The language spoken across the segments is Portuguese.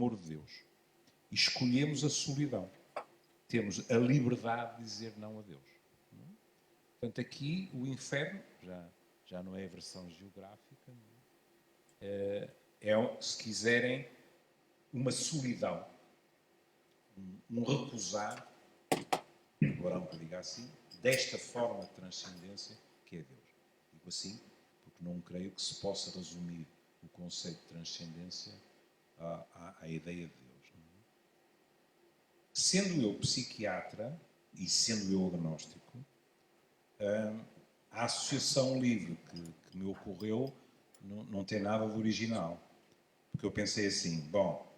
amor de Deus e escolhemos a solidão, temos a liberdade de dizer não a Deus. Portanto, aqui o inferno, já não é a versão geográfica, é, se quiserem, uma solidão, um recusar, agora que diga assim, desta forma de transcendência que é Deus. Digo assim, porque não creio que se possa resumir o conceito de transcendência à ideia de Deus. Sendo eu psiquiatra e sendo eu agnóstico, a associação livre que me ocorreu não tem nada de original. Porque eu pensei assim, bom,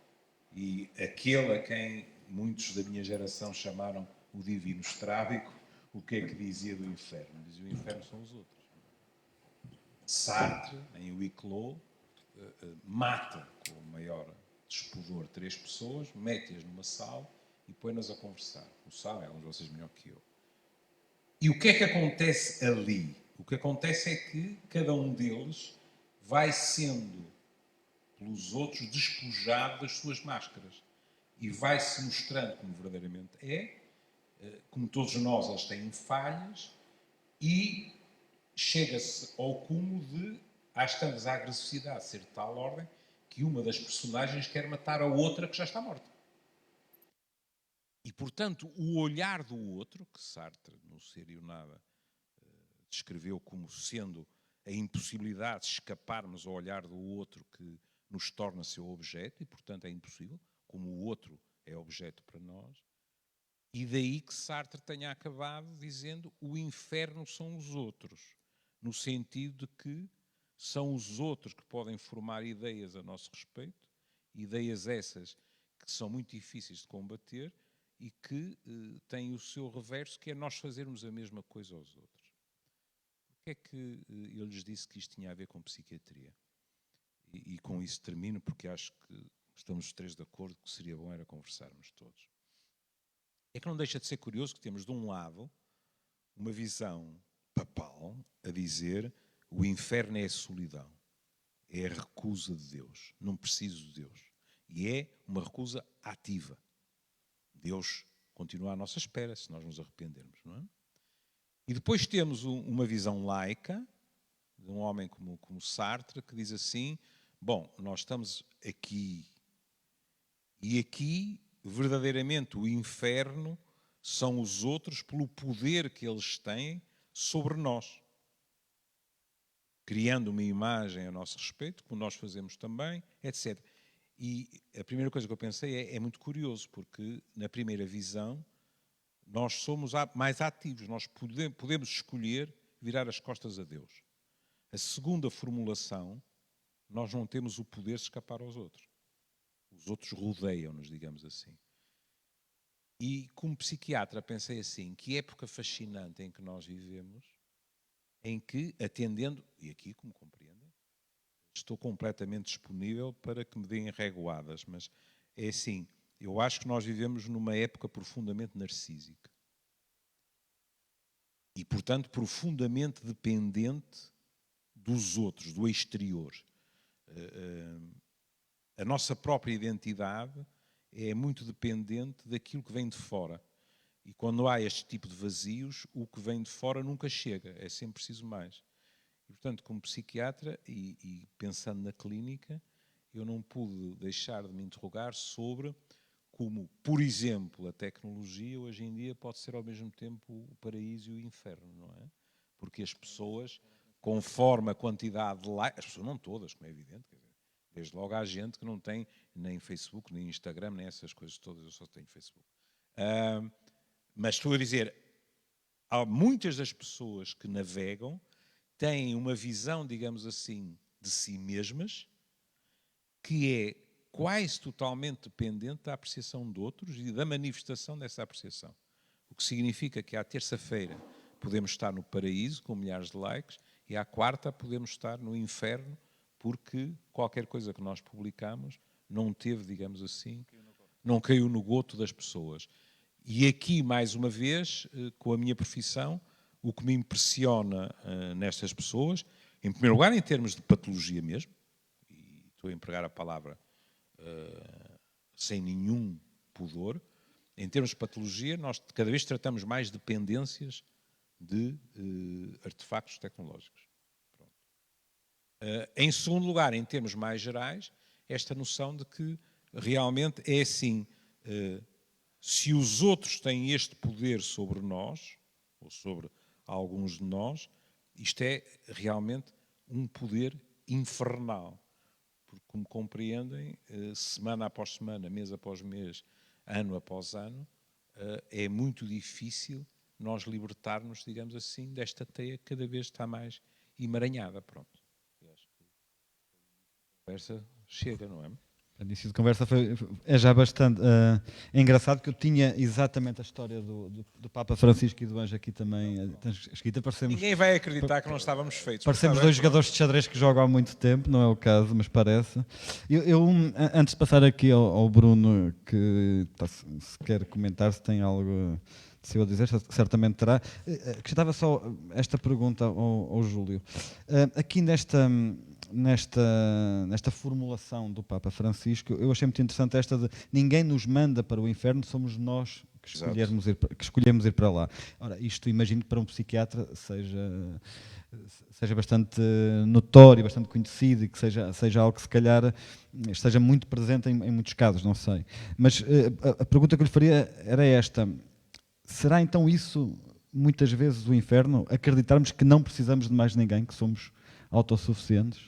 e aquele a quem muitos da minha geração chamaram o divino estrábico, o que é que dizia do inferno? Dizia: o inferno são os outros. Sartre, em Wicklow, mata com o maior despudor 3 pessoas, mete-as numa sala e põe-nas a conversar. O sabem, alguns de vocês melhor que eu. E o que é que acontece ali? O que acontece é que cada um deles vai sendo, pelos outros, despojado das suas máscaras. E vai-se mostrando como verdadeiramente é, como todos nós, eles têm falhas, e chega-se ao cúmulo de, às tantas, a agressividade ser de tal ordem que uma das personagens quer matar a outra que já está morta. E, portanto, o olhar do outro, que Sartre, no Ser e o Nada, descreveu como sendo a impossibilidade de escaparmos ao olhar do outro que nos torna seu objeto, e, portanto, é impossível, como o outro é objeto para nós. E daí que Sartre tenha acabado dizendo: o inferno são os outros, no sentido de que são os outros que podem formar ideias a nosso respeito, ideias essas que são muito difíceis de combater e que têm o seu reverso, que é nós fazermos a mesma coisa aos outros. Porquê é que eu lhes disse que isto tinha a ver com psiquiatria? E com isso termino, porque acho que estamos os 3 de acordo que seria bom era conversarmos todos. É que não deixa de ser curioso que temos, de um lado, uma visão papal a dizer: o inferno é a solidão, é a recusa de Deus, não preciso de Deus. E é uma recusa ativa. Deus continua à nossa espera, se nós nos arrependermos, não é? E depois temos uma visão laica, de um homem como Sartre, que diz assim: bom, nós estamos aqui, e aqui, verdadeiramente, o inferno são os outros pelo poder que eles têm sobre nós. Criando uma imagem a nosso respeito, como nós fazemos também, etc. E a primeira coisa que eu pensei é muito curioso, porque na primeira visão nós somos mais ativos, nós podemos escolher virar as costas a Deus. A segunda formulação, nós não temos o poder de escapar aos outros. Os outros rodeiam-nos, digamos assim. E como psiquiatra pensei assim: que época fascinante em que nós vivemos, em que, atendendo, e aqui, como compreendem, estou completamente disponível para que me deem reguadas, mas é assim, eu acho que nós vivemos numa época profundamente narcísica. E, portanto, profundamente dependente dos outros, do exterior. A nossa própria identidade é muito dependente daquilo que vem de fora. E quando há este tipo de vazios, o que vem de fora nunca chega, é sempre preciso mais. E, portanto, como psiquiatra e pensando na clínica, eu não pude deixar de me interrogar sobre como, por exemplo, a tecnologia hoje em dia pode ser ao mesmo tempo o paraíso e o inferno, não é? Porque as pessoas, conforme a quantidade de likes, as pessoas não todas, como é evidente, quer dizer, desde logo há gente que não tem nem Facebook, nem Instagram, nem essas coisas todas, eu só tenho Facebook. Mas estou a dizer, há muitas das pessoas que navegam têm uma visão, digamos assim, de si mesmas, que é quase totalmente dependente da apreciação de outros e da manifestação dessa apreciação. O que significa que à terça-feira podemos estar no paraíso com milhares de likes e à quarta podemos estar no inferno porque qualquer coisa que nós publicamos não teve, digamos assim, não caiu no goto das pessoas. E aqui, mais uma vez, com a minha profissão, o que me impressiona nestas pessoas, em primeiro lugar, em termos de patologia mesmo, e estou a empregar a palavra sem nenhum pudor, em termos de patologia, nós cada vez tratamos mais dependências de artefactos tecnológicos. Em segundo lugar, em termos mais gerais, esta noção de que realmente é assim, se os outros têm este poder sobre nós, ou sobre alguns de nós, isto é realmente um poder infernal. Porque, como compreendem, semana após semana, mês após mês, ano após ano, é muito difícil nós libertarmos, digamos assim, desta teia que cada vez está mais emaranhada. Pronto. Eu acho que a conversa chega, não é? A início de conversa é já bastante engraçado, que eu tinha exatamente a história do Papa Francisco e do Anjo aqui também escrita. Ninguém vai acreditar que não estávamos feitos. Parecemos dois jogadores de xadrez que jogam há muito tempo, não é o caso, mas parece. Eu antes de passar aqui ao Bruno, que se quer comentar, se tem algo se eu a dizer, certamente terá. Acrescentava só esta pergunta ao Júlio. Aqui nesta formulação do Papa Francisco, eu achei muito interessante esta de ninguém nos manda para o inferno, somos nós que escolhemos ir para lá. Ora, isto imagino que para um psiquiatra seja bastante notório, bastante conhecido e que seja algo que se calhar esteja muito presente em muitos casos, não sei. Mas a pergunta que eu lhe faria era esta: será então isso muitas vezes o inferno? Acreditarmos que não precisamos de mais ninguém, que somos autossuficientes?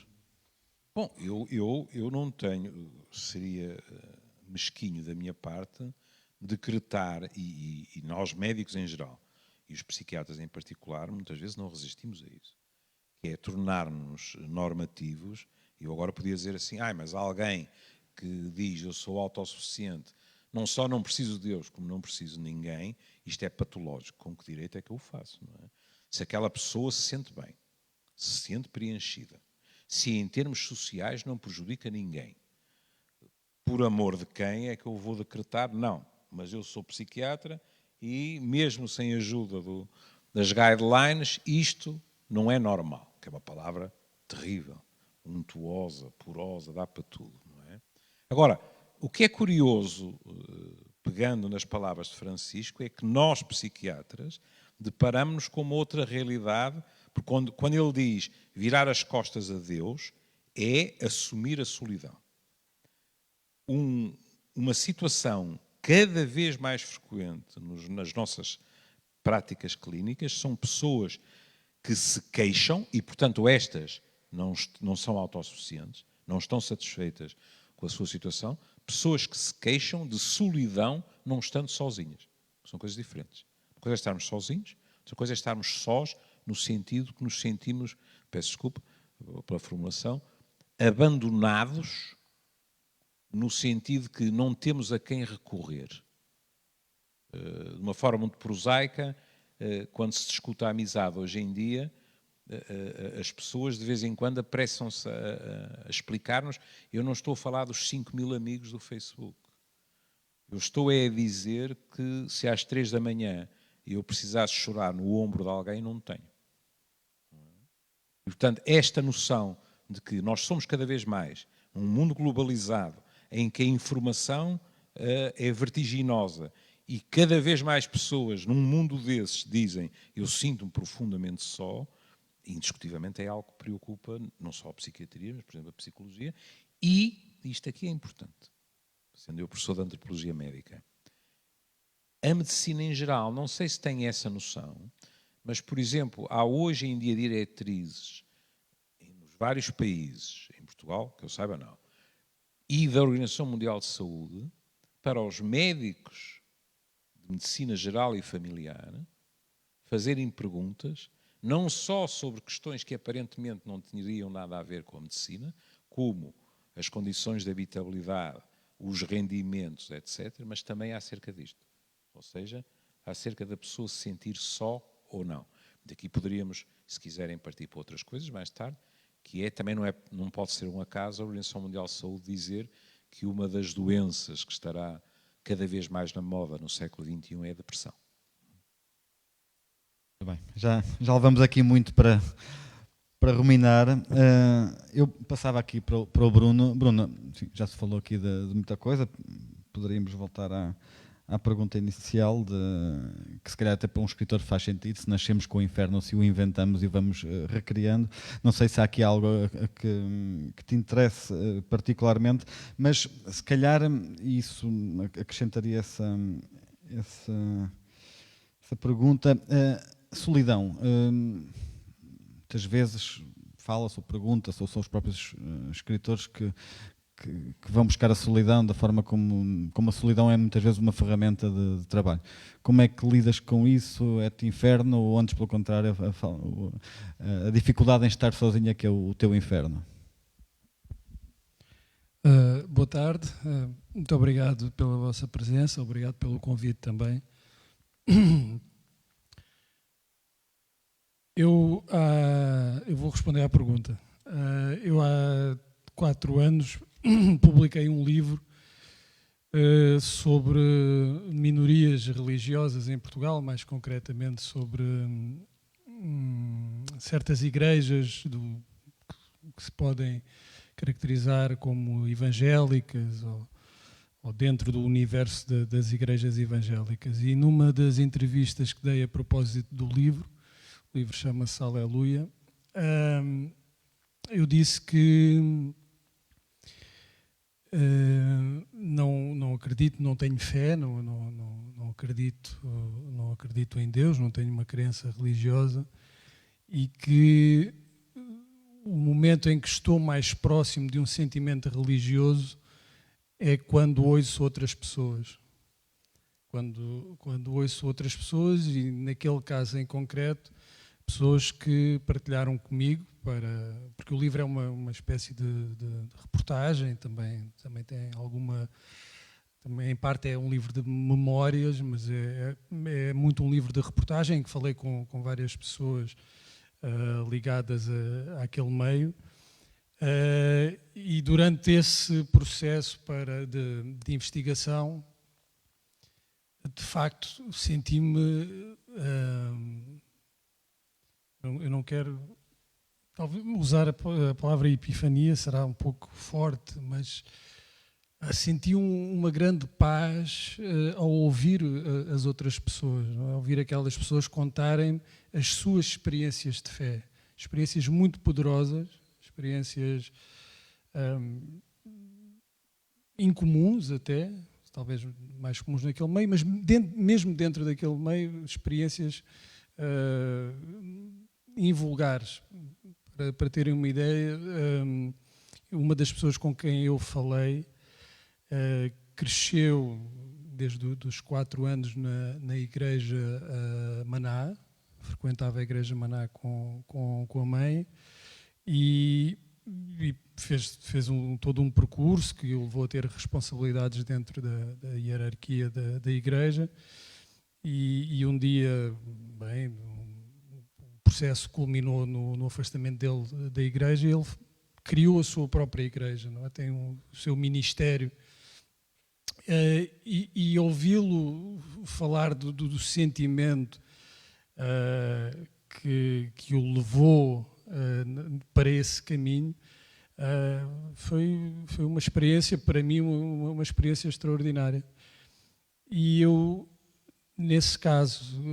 Bom, eu não tenho, seria mesquinho da minha parte decretar, e nós médicos em geral, e os psiquiatras em particular, muitas vezes não resistimos a isso, que é tornar-nos normativos. Eu agora podia dizer assim, mas alguém que diz eu sou autossuficiente, não só não preciso de Deus, como não preciso de ninguém, isto é patológico. Com que direito é que eu o faço? Não é? Se aquela pessoa se sente bem, se sente preenchida, se em termos sociais não prejudica ninguém, por amor de quem é que eu vou decretar? Não, mas eu sou psiquiatra e mesmo sem ajuda das guidelines, isto não é normal, que é uma palavra terrível, untuosa, porosa, dá para tudo, não é? Agora, o que é curioso, pegando nas palavras de Francisco, é que nós, psiquiatras, deparamos-nos com uma outra realidade, porque quando ele diz virar as costas a Deus, é assumir a solidão. Uma situação cada vez mais frequente nas nossas práticas clínicas são pessoas que se queixam e, portanto, estas não são autossuficientes, não estão satisfeitas com a sua situação, pessoas que se queixam de solidão não estando sozinhas. São coisas diferentes. Uma coisa é estarmos sozinhos, outra coisa é estarmos sós no sentido que nos sentimos, peço desculpa pela formulação, abandonados no sentido que não temos a quem recorrer. De uma forma muito prosaica, quando se discute a amizade hoje em dia, as pessoas de vez em quando apressam-se a explicar-nos. Eu não estou a falar dos 5.000 amigos do Facebook. Eu estou a dizer que se às 3 da manhã eu precisasse chorar no ombro de alguém, não tenho. E, portanto, esta noção de que nós somos cada vez mais um mundo globalizado, em que a informação é vertiginosa e cada vez mais pessoas num mundo desses dizem eu sinto-me profundamente só, indiscutivelmente é algo que preocupa não só a psiquiatria, mas, por exemplo, a psicologia. E isto aqui é importante, sendo eu professor de antropologia médica. A medicina em geral, não sei se tem essa noção, mas, por exemplo, há hoje em dia diretrizes nos vários países, em Portugal, que eu saiba não, e da Organização Mundial de Saúde, para os médicos de medicina geral e familiar fazerem perguntas, não só sobre questões que aparentemente não teriam nada a ver com a medicina, como as condições de habitabilidade, os rendimentos, etc., mas também acerca disto. Ou seja, acerca da pessoa se sentir só ou não. Daqui poderíamos, se quiserem, partir para outras coisas mais tarde, que também não pode ser um acaso a Organização Mundial de Saúde dizer que uma das doenças que estará cada vez mais na moda no século XXI é a depressão. Bem, já levamos aqui muito para ruminar. Eu passava aqui para o Bruno. Bruno, enfim, já se falou aqui de muita coisa. poderíamos voltar à pergunta inicial, que se calhar até para um escritor faz sentido, se nascemos com o inferno, se o inventamos e vamos recriando. Não sei se há aqui algo que te interesse particularmente, mas se calhar isso acrescentaria essa pergunta. Solidão. Muitas vezes fala-se ou pergunta-se, ou são os próprios escritores que vão buscar a solidão da forma como a solidão é muitas vezes uma ferramenta de trabalho. Como é que lidas com isso? É-te inferno ou antes, pelo contrário, a dificuldade em estar sozinha que é o teu inferno? Boa tarde, muito obrigado pela vossa presença, obrigado pelo convite também. Eu vou responder à pergunta. Eu há 4 anos publiquei um livro sobre minorias religiosas em Portugal, mais concretamente sobre certas igrejas que se podem caracterizar como evangélicas ou dentro do universo das igrejas evangélicas. E numa das entrevistas que dei a propósito do livro, o livro chama-se Aleluia, eu disse que não acredito, não tenho fé, não acredito em Deus, não tenho uma crença religiosa, e que o momento em que estou mais próximo de um sentimento religioso é quando ouço outras pessoas. Quando ouço outras pessoas, e naquele caso em concreto, pessoas que partilharam comigo, porque o livro é uma espécie de reportagem, também tem alguma... Também, em parte, é um livro de memórias, mas é muito um livro de reportagem, em que falei com várias pessoas ligadas àquele meio. E durante esse processo de investigação, de facto, senti-me... eu não quero... Talvez usar a palavra epifania será um pouco forte, mas senti uma grande paz ao ouvir as outras pessoas, não é? Ao ouvir aquelas pessoas contarem as suas experiências de fé, experiências muito poderosas, experiências incomuns até, talvez mais comuns naquele meio, mas mesmo dentro daquele meio, experiências invulgares. Para terem uma ideia, uma das pessoas com quem eu falei cresceu desde os 4 anos na igreja Maná, frequentava a igreja Maná com a mãe, e fez todo um percurso que o levou a ter responsabilidades dentro da hierarquia da igreja, e um dia, bem, o processo culminou no afastamento dele da igreja, e ele criou a sua própria igreja, não é? Tem o seu ministério. E ouvi-lo falar do sentimento que o levou para esse caminho, foi uma experiência, para mim, uma experiência extraordinária. E eu, nesse caso,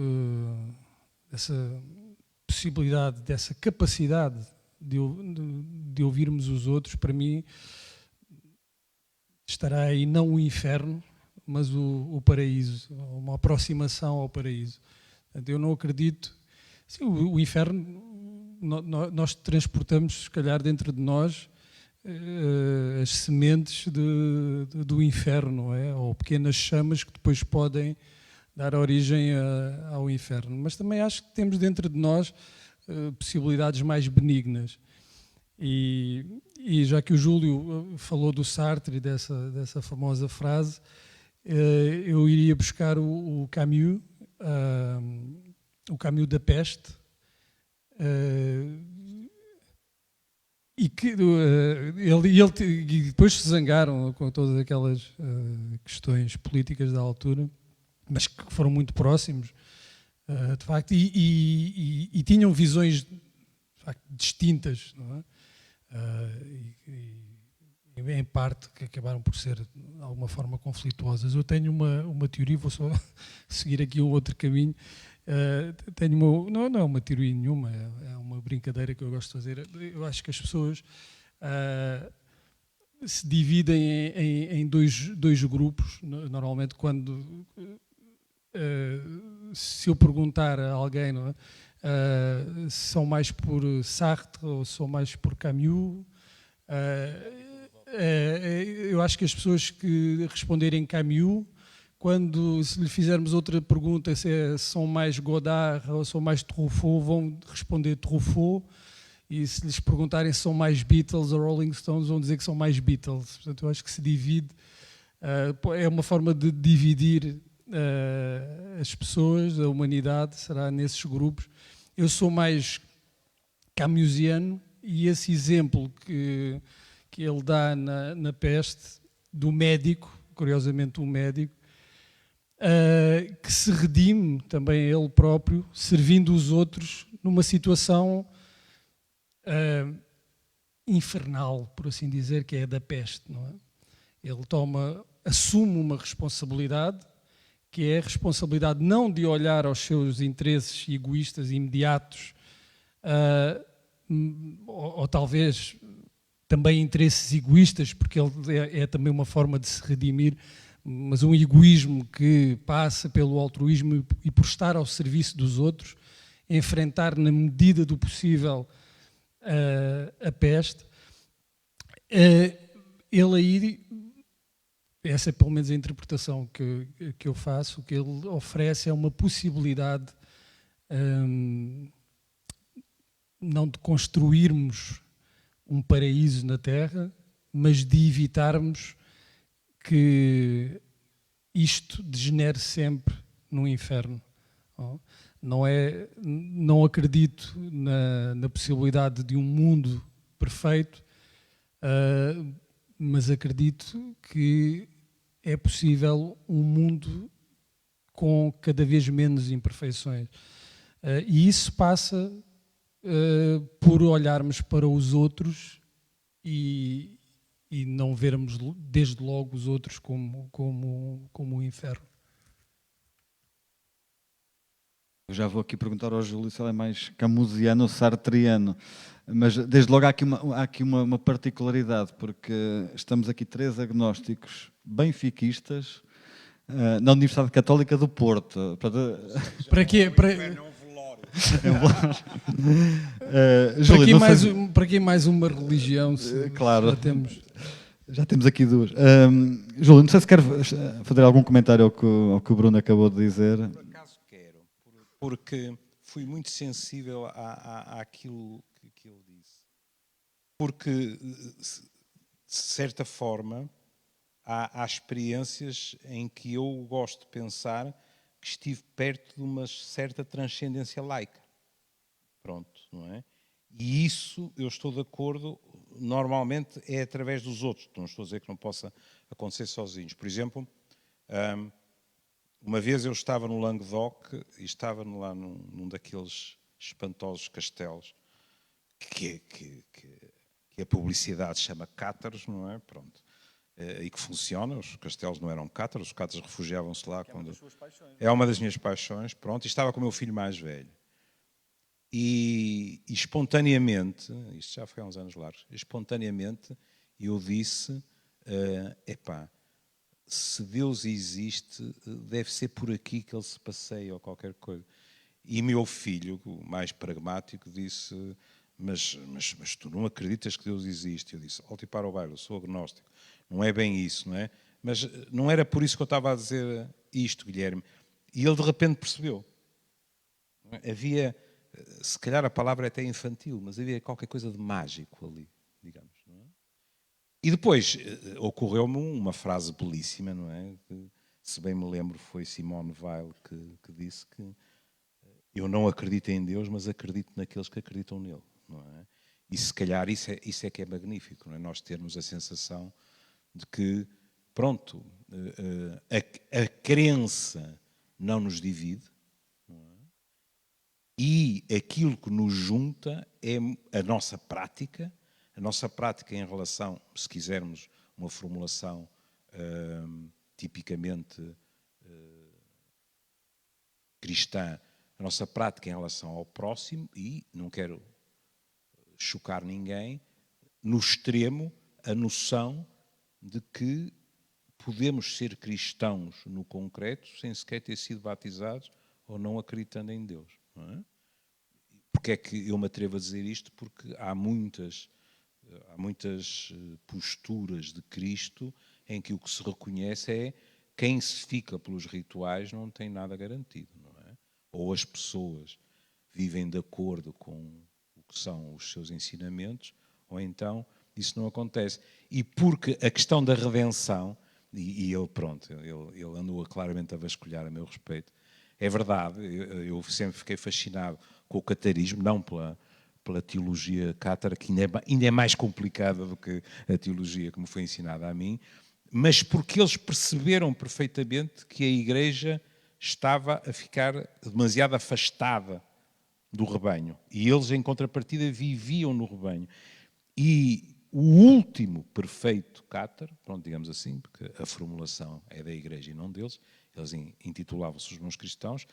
essa possibilidade, dessa capacidade de ouvirmos os outros, para mim, estará aí não o inferno, mas o paraíso, uma aproximação ao paraíso. Portanto, eu não acredito... Sim, o inferno, nós transportamos, se calhar, dentro de nós as sementes do inferno, não é? Ou pequenas chamas que depois podem dar origem ao inferno. Mas também acho que temos dentro de nós possibilidades mais benignas. E já que o Júlio falou do Sartre e dessa famosa frase, eu iria buscar o Camus, o Camus da Peste, e depois se zangaram com todas aquelas questões políticas da altura, mas que foram muito próximos, de facto, e tinham visões de facto distintas, não é? em parte, que acabaram por ser de alguma forma conflituosas. Eu tenho uma teoria, vou só seguir aqui um outro caminho. Não é uma teoria nenhuma, é uma brincadeira que eu gosto de fazer. Eu acho que as pessoas se dividem em dois grupos. Normalmente, quando se eu perguntar a alguém, não é, se são mais por Sartre ou são mais por Camus, eu acho que as pessoas que responderem Camus, quando se lhe fizermos outra pergunta, se são mais Godard ou são mais Truffaut, vão responder Truffaut. E se lhes perguntarem se são mais Beatles ou Rolling Stones, vão dizer que são mais Beatles. Portanto, eu acho que se divide, é uma forma de dividir as pessoas, a humanidade, será nesses grupos. Eu sou mais camusiano, e esse exemplo que ele dá na Peste, do médico, curiosamente um médico, que se redime também ele próprio, servindo os outros numa situação infernal, por assim dizer, que é a da peste, não é? Ele assume uma responsabilidade, que é a responsabilidade não de olhar aos seus interesses egoístas imediatos, ou talvez também interesses egoístas, porque ele é também uma forma de se redimir, mas um egoísmo que passa pelo altruísmo e por estar ao serviço dos outros, enfrentar na medida do possível a peste. Ele aí, essa é pelo menos a interpretação que eu faço, o que ele oferece é uma possibilidade não de construirmos um paraíso na Terra, mas de evitarmos que isto degenere sempre num inferno. Não acredito na possibilidade de um mundo perfeito, mas acredito que é possível um mundo com cada vez menos imperfeições. E isso passa por olharmos para os outros e não vermos desde logo os outros como um inferno. Eu já vou aqui perguntar ao Júlio se ele é mais camusiano ou sartriano, mas desde logo há aqui uma particularidade, porque estamos aqui 3 agnósticos benfiquistas na Universidade Católica do Porto. Para quê? Júlio, para quem mais uma religião? Claro. Já temos aqui 2. Júlio, não sei se quer fazer algum comentário ao que o Bruno acabou de dizer. Por acaso quero, porque fui muito sensível àquilo que ele disse. Porque, de certa forma, há experiências em que eu gosto de pensar que estive perto de uma certa transcendência laica. Pronto, não é? E isso, eu estou de acordo, normalmente é através dos outros. Não estou a dizer que não possa acontecer sozinhos. Por exemplo, uma vez eu estava no Languedoc e estava lá num daqueles espantosos castelos que a publicidade chama cátaros, não é? Pronto. E que funciona, os castelos não eram cátaros, os cátaros refugiavam-se lá. É uma das minhas paixões, pronto, e estava com o meu filho mais velho. E espontaneamente, isto já foi há uns anos largos, espontaneamente eu disse, se Deus existe, deve ser por aqui que ele se passeia ou qualquer coisa. E meu filho, o mais pragmático, disse, mas tu não acreditas que Deus existe? Eu disse, para o bairro, eu sou agnóstico. Não é bem isso, não é? Mas não era por isso que eu estava a dizer isto, Guilherme. E ele de repente percebeu. Havia, se calhar a palavra é até infantil, mas havia qualquer coisa de mágico ali, digamos. Não é? E depois ocorreu-me uma frase belíssima, não é? Que, se bem me lembro, foi Simone Weil que disse que eu não acredito em Deus, mas acredito naqueles que acreditam nele. Não é? E se calhar isso é que é magnífico, não é? Nós termos a sensação de que, pronto, a crença não nos divide, não é? E aquilo que nos junta é a nossa prática A nossa prática em relação, se quisermos uma formulação tipicamente cristã, a nossa prática em relação ao próximo, e não quero chocar ninguém, no extremo, a noção de que podemos ser cristãos no concreto sem sequer ter sido batizados ou não acreditando em Deus. Não é? Porque é que eu me atrevo a dizer isto? Porque há muitas posturas de Cristo em que o que se reconhece é quem se fica pelos rituais não tem nada garantido. Não é? Ou as pessoas vivem de acordo com o que são os seus ensinamentos, ou então isso não acontece. E porque a questão da redenção, e ele andou claramente a vasculhar a meu respeito, é verdade, eu sempre fiquei fascinado com o catarismo, não pela teologia cátara, que ainda é mais complicada do que a teologia que me foi ensinada a mim, mas porque eles perceberam perfeitamente que a Igreja estava a ficar demasiado afastada do rebanho. E eles, em contrapartida, viviam no rebanho. E o último perfeito cátaro, pronto, digamos assim, porque a formulação é da Igreja e não deles, eles intitulavam-se os bons cristãos,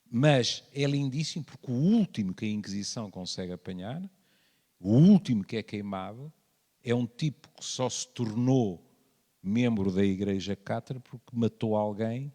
mas é lindíssimo porque o último que a Inquisição consegue apanhar, o último que é queimado, é um tipo que só se tornou membro da Igreja cátara porque matou alguém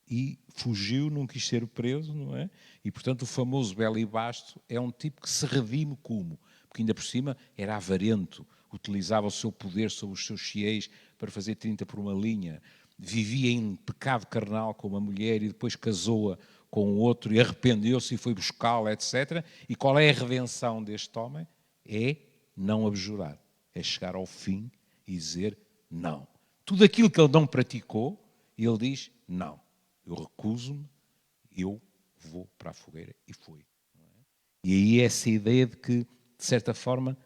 e fugiu, não quis ser preso, não é? E, portanto, o famoso belo e basto é um tipo que se redime como? Porque, ainda por cima, era avarento, utilizava o seu poder sobre os seus fiéis para fazer 30 por uma linha, vivia em pecado carnal com uma mulher e depois casou-a com outro e arrependeu-se e foi buscá-la, etc. E qual é a redenção deste homem? É não abjurar, é chegar ao fim e dizer não. Tudo aquilo que ele não praticou, ele diz não. Eu recuso-me, eu vou para a fogueira, e foi. E aí essa ideia de que, de certa forma,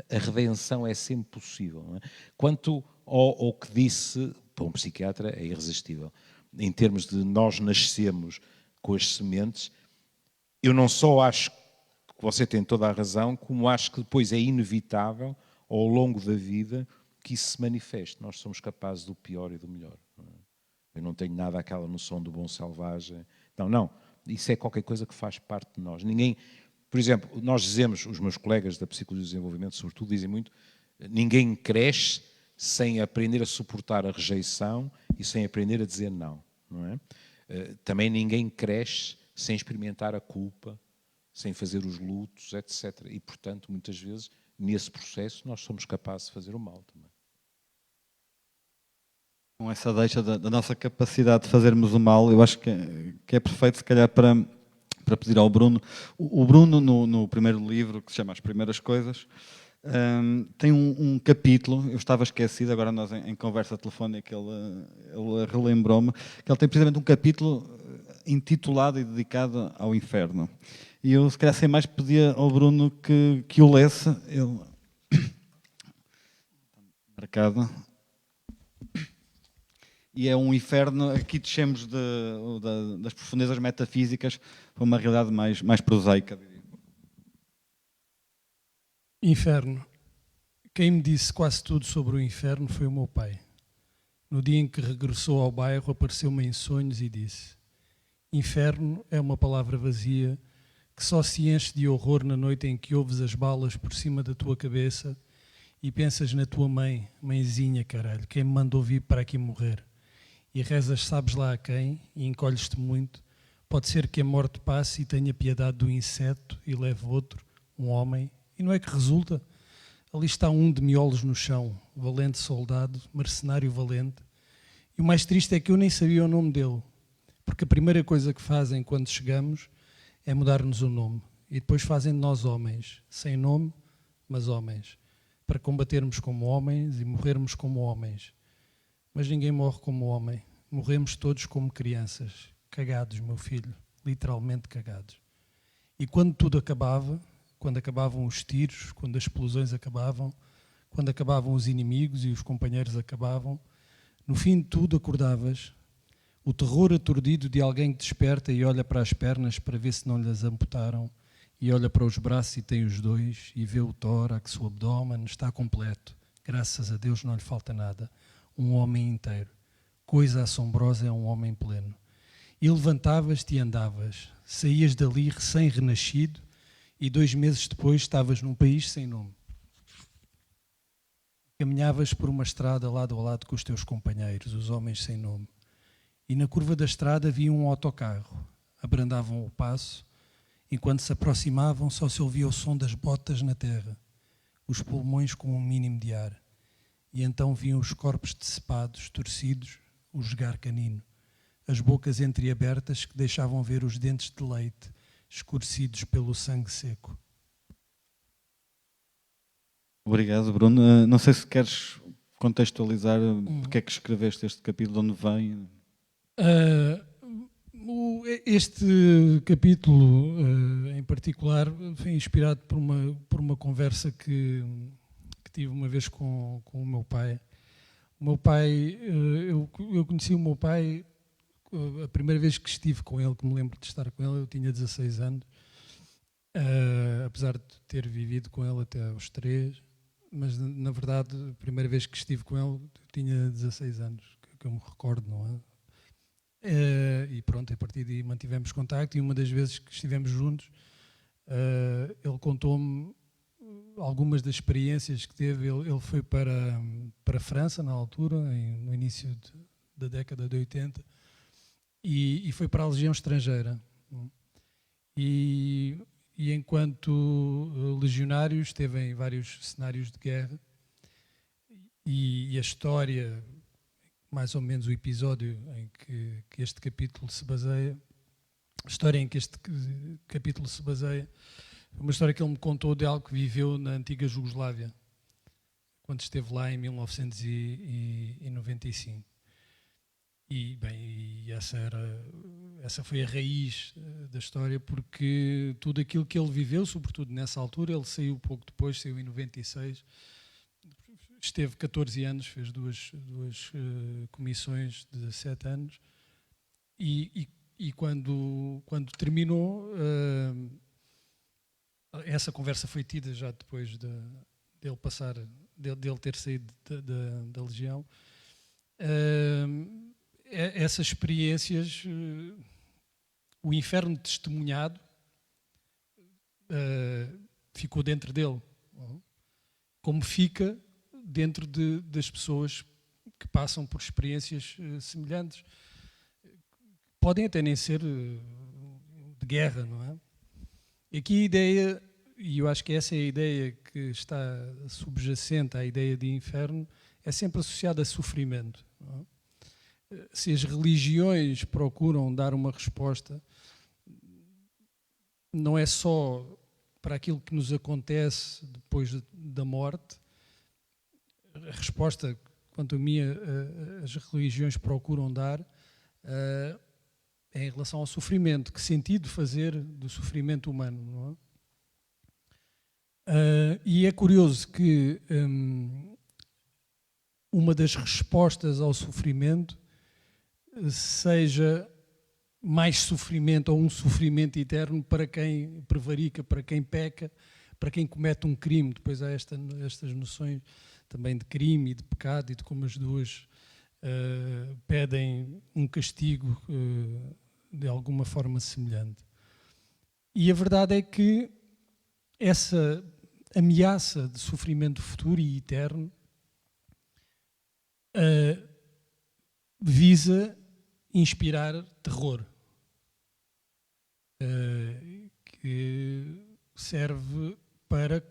a redenção é sempre possível. Não é? Quanto ao que disse, para um psiquiatra, é irresistível. Em termos de nós nascemos com as sementes, eu não só acho que você tem toda a razão, como acho que depois é inevitável, ao longo da vida, que isso se manifeste. Nós somos capazes do pior e do melhor. Não é? Eu não tenho nada aquela noção do bom selvagem. Não. Isso é qualquer coisa que faz parte de nós. Ninguém... Por exemplo, nós dizemos, os meus colegas da Psicologia do Desenvolvimento, sobretudo, dizem muito, ninguém cresce sem aprender a suportar a rejeição e sem aprender a dizer não. Não é? Também ninguém cresce sem experimentar a culpa, sem fazer os lutos, etc. E, portanto, muitas vezes, nesse processo, nós somos capazes de fazer o mal também. Com essa deixa da nossa capacidade de fazermos o mal, eu acho que é perfeito, se calhar, para pedir ao Bruno. O Bruno, no primeiro livro, que se chama As Primeiras Coisas, tem um capítulo, eu estava esquecido, agora nós em conversa telefónica ele relembrou-me, que ele tem precisamente um capítulo intitulado e dedicado ao inferno. E eu, se calhar, sem mais, pedia ao Bruno que o lesse. Ele... marcado. E é um inferno, aqui descemos das profundezas metafísicas para uma realidade mais prosaica. Inferno. Quem me disse quase tudo sobre o inferno foi o meu pai. No dia em que regressou ao bairro, apareceu-me em sonhos e disse: inferno é uma palavra vazia que só se enche de horror na noite em que ouves as balas por cima da tua cabeça e pensas na tua mãe, mãezinha, caralho, quem me mandou vir para aqui morrer. E rezas sabes lá a quem e encolhes-te muito. Pode ser que a morte passe e tenha piedade do inseto e leve outro, um homem. E não é que resulta? Ali está um de miolos no chão, valente soldado, mercenário valente. E o mais triste é que eu nem sabia o nome dele. Porque a primeira coisa que fazem quando chegamos é mudar-nos o nome. E depois fazem de nós homens, sem nome, mas homens. Para combatermos como homens e morrermos como homens. Mas ninguém morre como homem. Morremos todos como crianças. Cagados, meu filho. Literalmente cagados. E quando tudo acabava, quando acabavam os tiros, quando as explosões acabavam, quando acabavam os inimigos e os companheiros acabavam, no fim de tudo acordavas. O terror aturdido de alguém que desperta e olha para as pernas para ver se não lhes amputaram e olha para os braços e tem os dois, e vê o tórax, o abdômen, está completo. Graças a Deus não lhe falta nada. Um homem inteiro. Coisa assombrosa é um homem pleno. E levantavas-te e andavas, saías dali recém-renascido e 2 meses depois estavas num país sem nome. Caminhavas por uma estrada lado a lado com os teus companheiros, os homens sem nome. E na curva da estrada havia um autocarro. Abrandavam o passo. Enquanto se aproximavam, só se ouvia o som das botas na terra, os pulmões com um mínimo de ar. E então viam os corpos decepados, torcidos, o jogar canino, as bocas entreabertas que deixavam ver os dentes de leite, escurecidos pelo sangue seco. Obrigado, Bruno. Não sei se queres contextualizar porque é que escreveste este capítulo, de onde vem. Este capítulo, em particular, foi inspirado por uma conversa que tive uma vez com o meu pai. O meu pai, eu conheci o meu pai a primeira vez que estive com ele, que me lembro de estar com ele, eu tinha 16 anos, apesar de ter vivido com ele até aos 3, mas na verdade a primeira vez que estive com ele eu tinha 16 anos, que eu me recordo, não é? E pronto, a partir daí mantivemos contacto, e uma das vezes que estivemos juntos ele contou-me algumas das experiências que teve. Ele foi para a França na altura, no início da década de 80, e foi para a Legião Estrangeira. E enquanto legionário esteve em vários cenários de guerra, e a história, mais ou menos o episódio em que este capítulo se baseia, a história em que este capítulo se baseia, é uma história que ele me contou de algo que viveu na antiga Jugoslávia, quando esteve lá em 1995. E, bem, essa foi a raiz da história, porque tudo aquilo que ele viveu, sobretudo nessa altura, ele saiu pouco depois, saiu em 96, esteve 14 anos, fez duas comissões de 7 anos, e quando terminou, essa conversa foi tida já depois dele ter saído da Legião. Essas experiências, o inferno testemunhado ficou dentro dele, como fica dentro das pessoas que passam por experiências semelhantes. Podem até nem ser de guerra, não é? E aqui a ideia, e eu acho que essa é a ideia que está subjacente à ideia de inferno, é sempre associada a sofrimento, não é? Se as religiões procuram dar uma resposta, não é só para aquilo que nos acontece depois da morte. A resposta, quanto a mim, as religiões procuram dar é em relação ao sofrimento. Que sentido fazer do sofrimento humano, não é? E é curioso que uma das respostas ao sofrimento seja mais sofrimento, ou um sofrimento eterno para quem prevarica, para quem peca, para quem comete um crime. Depois há estas noções também de crime e de pecado, e de como as duas pedem um castigo de alguma forma semelhante. E a verdade é que essa ameaça de sofrimento futuro e eterno visa inspirar terror, que serve para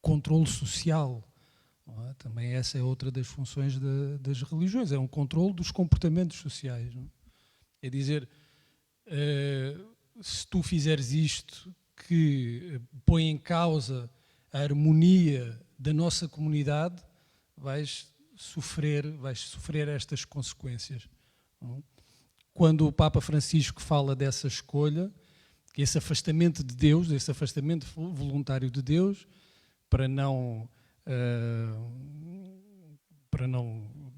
controle social. Não é? Também essa é outra das funções das religiões, é um controle dos comportamentos sociais. Não é? É dizer, se tu fizeres isto que põe em causa a harmonia da nossa comunidade, vais sofrer estas consequências. Não é? Quando o Papa Francisco fala dessa escolha, esse afastamento de Deus, esse afastamento voluntário de Deus, para não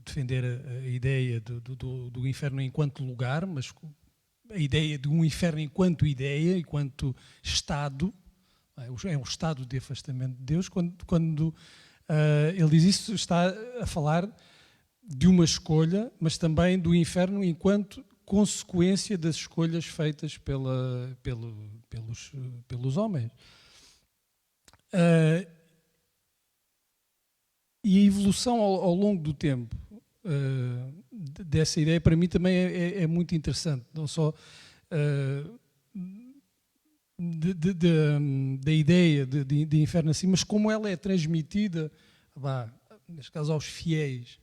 defender a ideia do inferno enquanto lugar, mas a ideia de um inferno enquanto ideia, enquanto estado, é um estado de afastamento de Deus. Quando ele diz isso, está a falar de uma escolha, mas também do inferno enquanto consequência das escolhas feitas pelos homens. E a evolução ao longo do tempo dessa ideia, para mim, também é muito interessante. Não só da ideia de inferno assim, mas como ela é transmitida, neste caso, aos fiéis.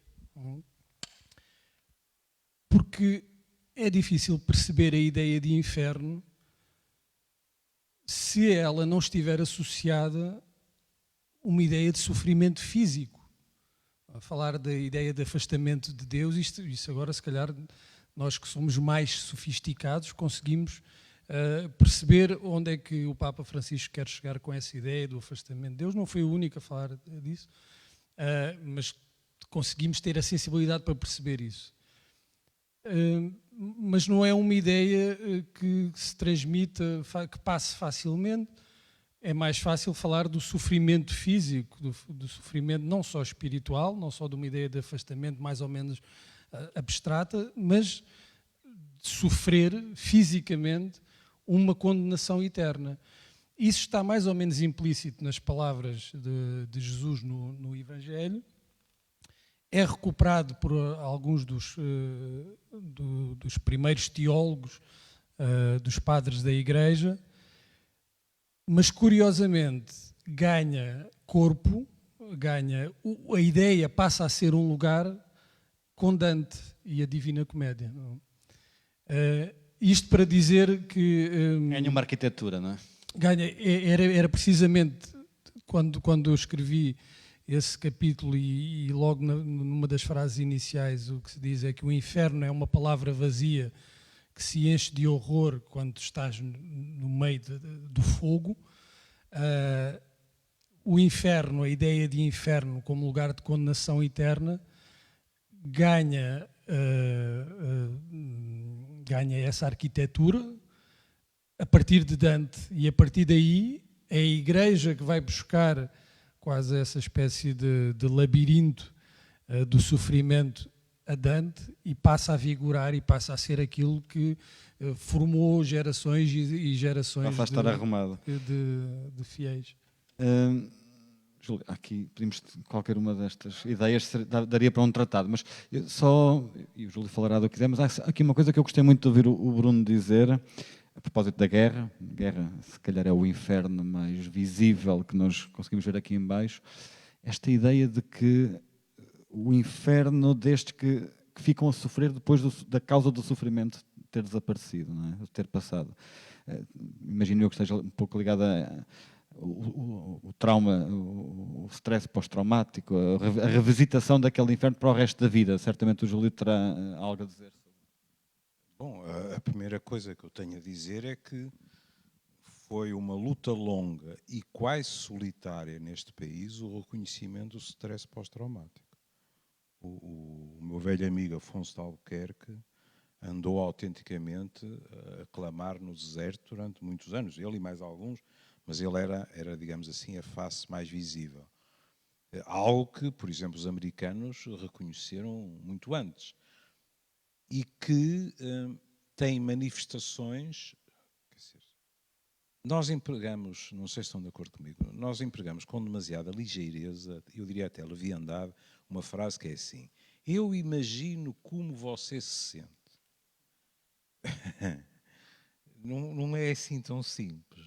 Porque é difícil perceber a ideia de inferno se ela não estiver associada a uma ideia de sofrimento físico. A falar da ideia de afastamento de Deus, isso agora, se calhar, nós que somos mais sofisticados, conseguimos perceber onde é que o Papa Francisco quer chegar com essa ideia do afastamento de Deus. Não foi o único a falar disso, mas conseguimos ter a sensibilidade para perceber isso. Mas não é uma ideia que se transmita, que passe facilmente. É mais fácil falar do sofrimento físico, do sofrimento não só espiritual, não só de uma ideia de afastamento mais ou menos abstrata, mas de sofrer fisicamente uma condenação eterna. Isso está mais ou menos implícito nas palavras de Jesus no Evangelho. É recuperado por alguns dos primeiros teólogos, dos padres da Igreja, mas curiosamente ganha corpo, a ideia passa a ser um lugar com Dante e a Divina Comédia. Isto para dizer que... ganha uma arquitetura, não é? Era precisamente quando eu escrevi esse capítulo e logo numa das frases iniciais o que se diz é que o inferno é uma palavra vazia que se enche de horror quando estás no meio do fogo. O inferno, a ideia de inferno como lugar de condenação eterna, ganha essa arquitetura a partir de Dante, e a partir daí é a Igreja que vai buscar quase essa espécie de labirinto do sofrimento a Dante e passa a vigorar e passa a ser aquilo que formou gerações e gerações de fiéis. Júlio, aqui pedimos qualquer uma destas ideias, daria para um tratado, mas só, e o Júlio falará do que quiser, mas há aqui uma coisa que eu gostei muito de ouvir o Bruno dizer, a propósito da guerra. Guerra, se calhar, é o inferno mais visível que nós conseguimos ver aqui em baixo. Esta ideia de que o inferno destes que ficam a sofrer depois da causa do sofrimento ter desaparecido, não é? Ter passado. Imagino eu que esteja um pouco ligado o trauma, o stress pós-traumático, a revisitação daquele inferno para o resto da vida. Certamente o Júlio terá algo a dizer. Bom, a primeira coisa que eu tenho a dizer é que foi uma luta longa e quase solitária neste país o reconhecimento do stress pós-traumático. O meu velho amigo Afonso de Albuquerque andou autenticamente a clamar no deserto durante muitos anos, ele e mais alguns, mas ele era, digamos assim, a face mais visível. Algo que, por exemplo, os americanos reconheceram muito antes e que tem manifestações. Quer dizer, nós empregamos, não sei se estão de acordo comigo, nós empregamos com demasiada ligeireza, eu diria até leviandade, uma frase que é assim: eu imagino como você se sente. Não é assim tão simples.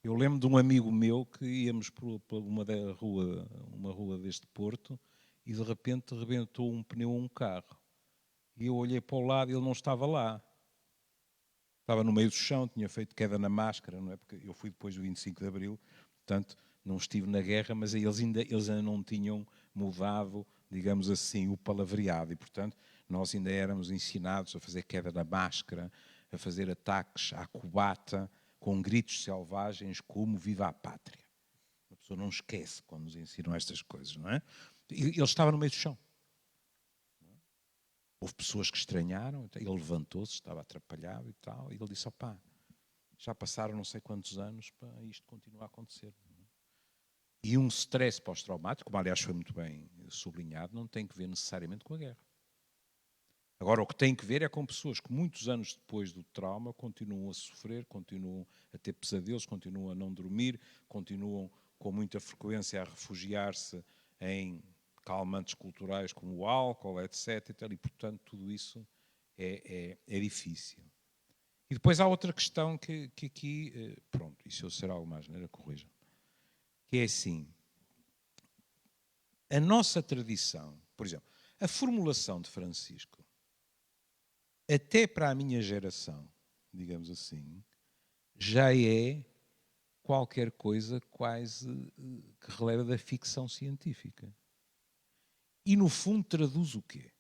Eu lembro de um amigo meu que íamos por uma rua deste Porto e de repente rebentou um pneu a um carro. E eu olhei para o lado e ele não estava lá. Estava no meio do chão, tinha feito queda na máscara, não é? Porque eu fui depois do 25 de Abril, portanto não estive na guerra, mas eles ainda não tinham mudado, digamos assim, o palavreado. E, portanto, nós ainda éramos ensinados a fazer queda na máscara, a fazer ataques à cubata, com gritos selvagens como "Viva a Pátria". A pessoa não esquece quando nos ensinam estas coisas, não é? Ele estava no meio do chão. houve pessoas que estranharam, ele levantou-se, estava atrapalhado e tal, e ele disse, opá, já passaram não sei quantos anos para isto continuar a acontecer. E um stress pós-traumático, como aliás foi muito bem sublinhado, não tem que ver necessariamente com a guerra. Agora, o que tem que ver é com pessoas que muitos anos depois do trauma continuam a sofrer, continuam a ter pesadelos, continuam a não dormir, continuam com muita frequência a refugiar-se em calmantes culturais como o álcool, etc. E, portanto, tudo isso é difícil. E depois há outra questão que aqui, pronto, e se eu disser algo mais, corrijam, que é assim, a nossa tradição, por exemplo, a formulação de Francisco, até para a minha geração, digamos assim, já é qualquer coisa quase que releva da ficção científica. E, no fundo, traduz o quê?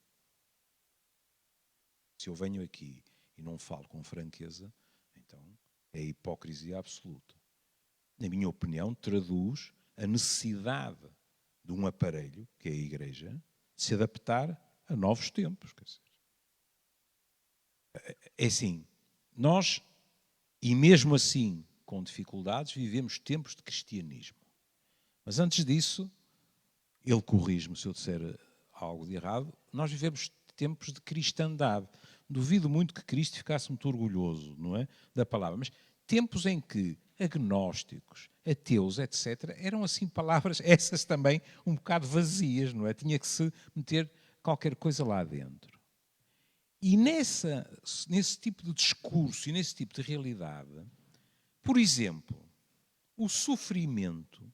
Se eu venho aqui e não falo com franqueza, então é hipocrisia absoluta. Na minha opinião, traduz a necessidade de um aparelho, que é a Igreja, de se adaptar a novos tempos. Quer dizer, é assim, nós, e mesmo assim com dificuldades, vivemos tempos de cristianismo. Mas antes disso, ele corrige-me se eu disser algo de errado, nós vivemos tempos de cristandade. Duvido muito que Cristo ficasse muito orgulhoso, não é, da palavra, mas tempos em que agnósticos, ateus, etc., eram assim palavras, essas também um bocado vazias, não é? Tinha que se meter qualquer coisa lá dentro. E nesse tipo de discurso e nesse tipo de realidade, por exemplo, o sofrimento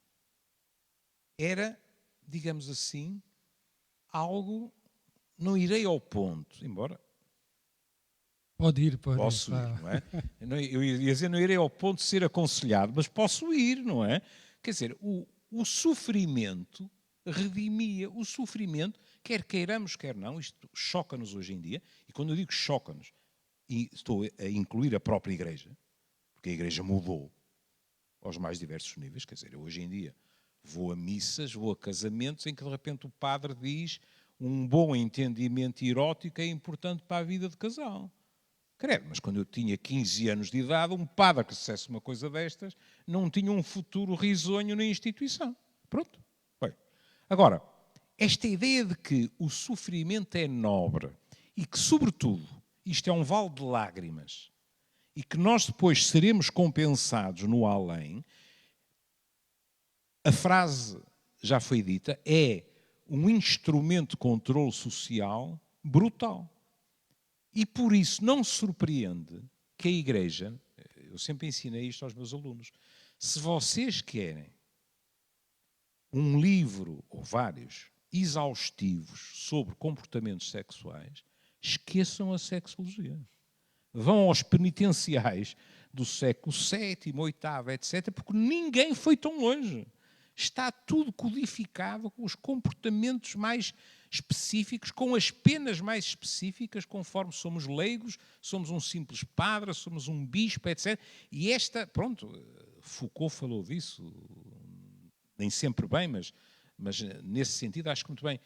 era, digamos assim, algo, não irei ao ponto, embora posso ir, não é? Eu ia dizer, não irei ao ponto de ser aconselhado, mas posso ir, não é? Quer dizer, o sofrimento redimia, o sofrimento, quer queiramos, quer não, isto choca-nos hoje em dia, e quando eu digo choca-nos, e estou a incluir a própria Igreja, porque a Igreja mudou aos mais diversos níveis, quer dizer, eu hoje em dia vou a missas, vou a casamentos em que de repente o padre diz um bom entendimento erótico é importante para a vida de casal. Credo, mas quando eu tinha 15 anos de idade, um padre que dissesse uma coisa destas não tinha um futuro risonho na instituição. Pronto. Bem. Agora, esta ideia de que o sofrimento é nobre e que, sobretudo, isto é um vale de lágrimas e que nós depois seremos compensados no além, a frase já foi dita, é um instrumento de controle social brutal. E por isso não se surpreende que a Igreja, eu sempre ensinei isto aos meus alunos, se vocês querem um livro, ou vários, exaustivos sobre comportamentos sexuais, esqueçam a sexologia. Vão aos penitenciais do século VII, VIII, etc., porque ninguém foi tão longe. Está tudo codificado com os comportamentos mais específicos, com as penas mais específicas, conforme somos leigos, somos um simples padre, somos um bispo, etc. E esta, pronto, Foucault falou disso, nem sempre bem, mas nesse sentido acho que muito bem.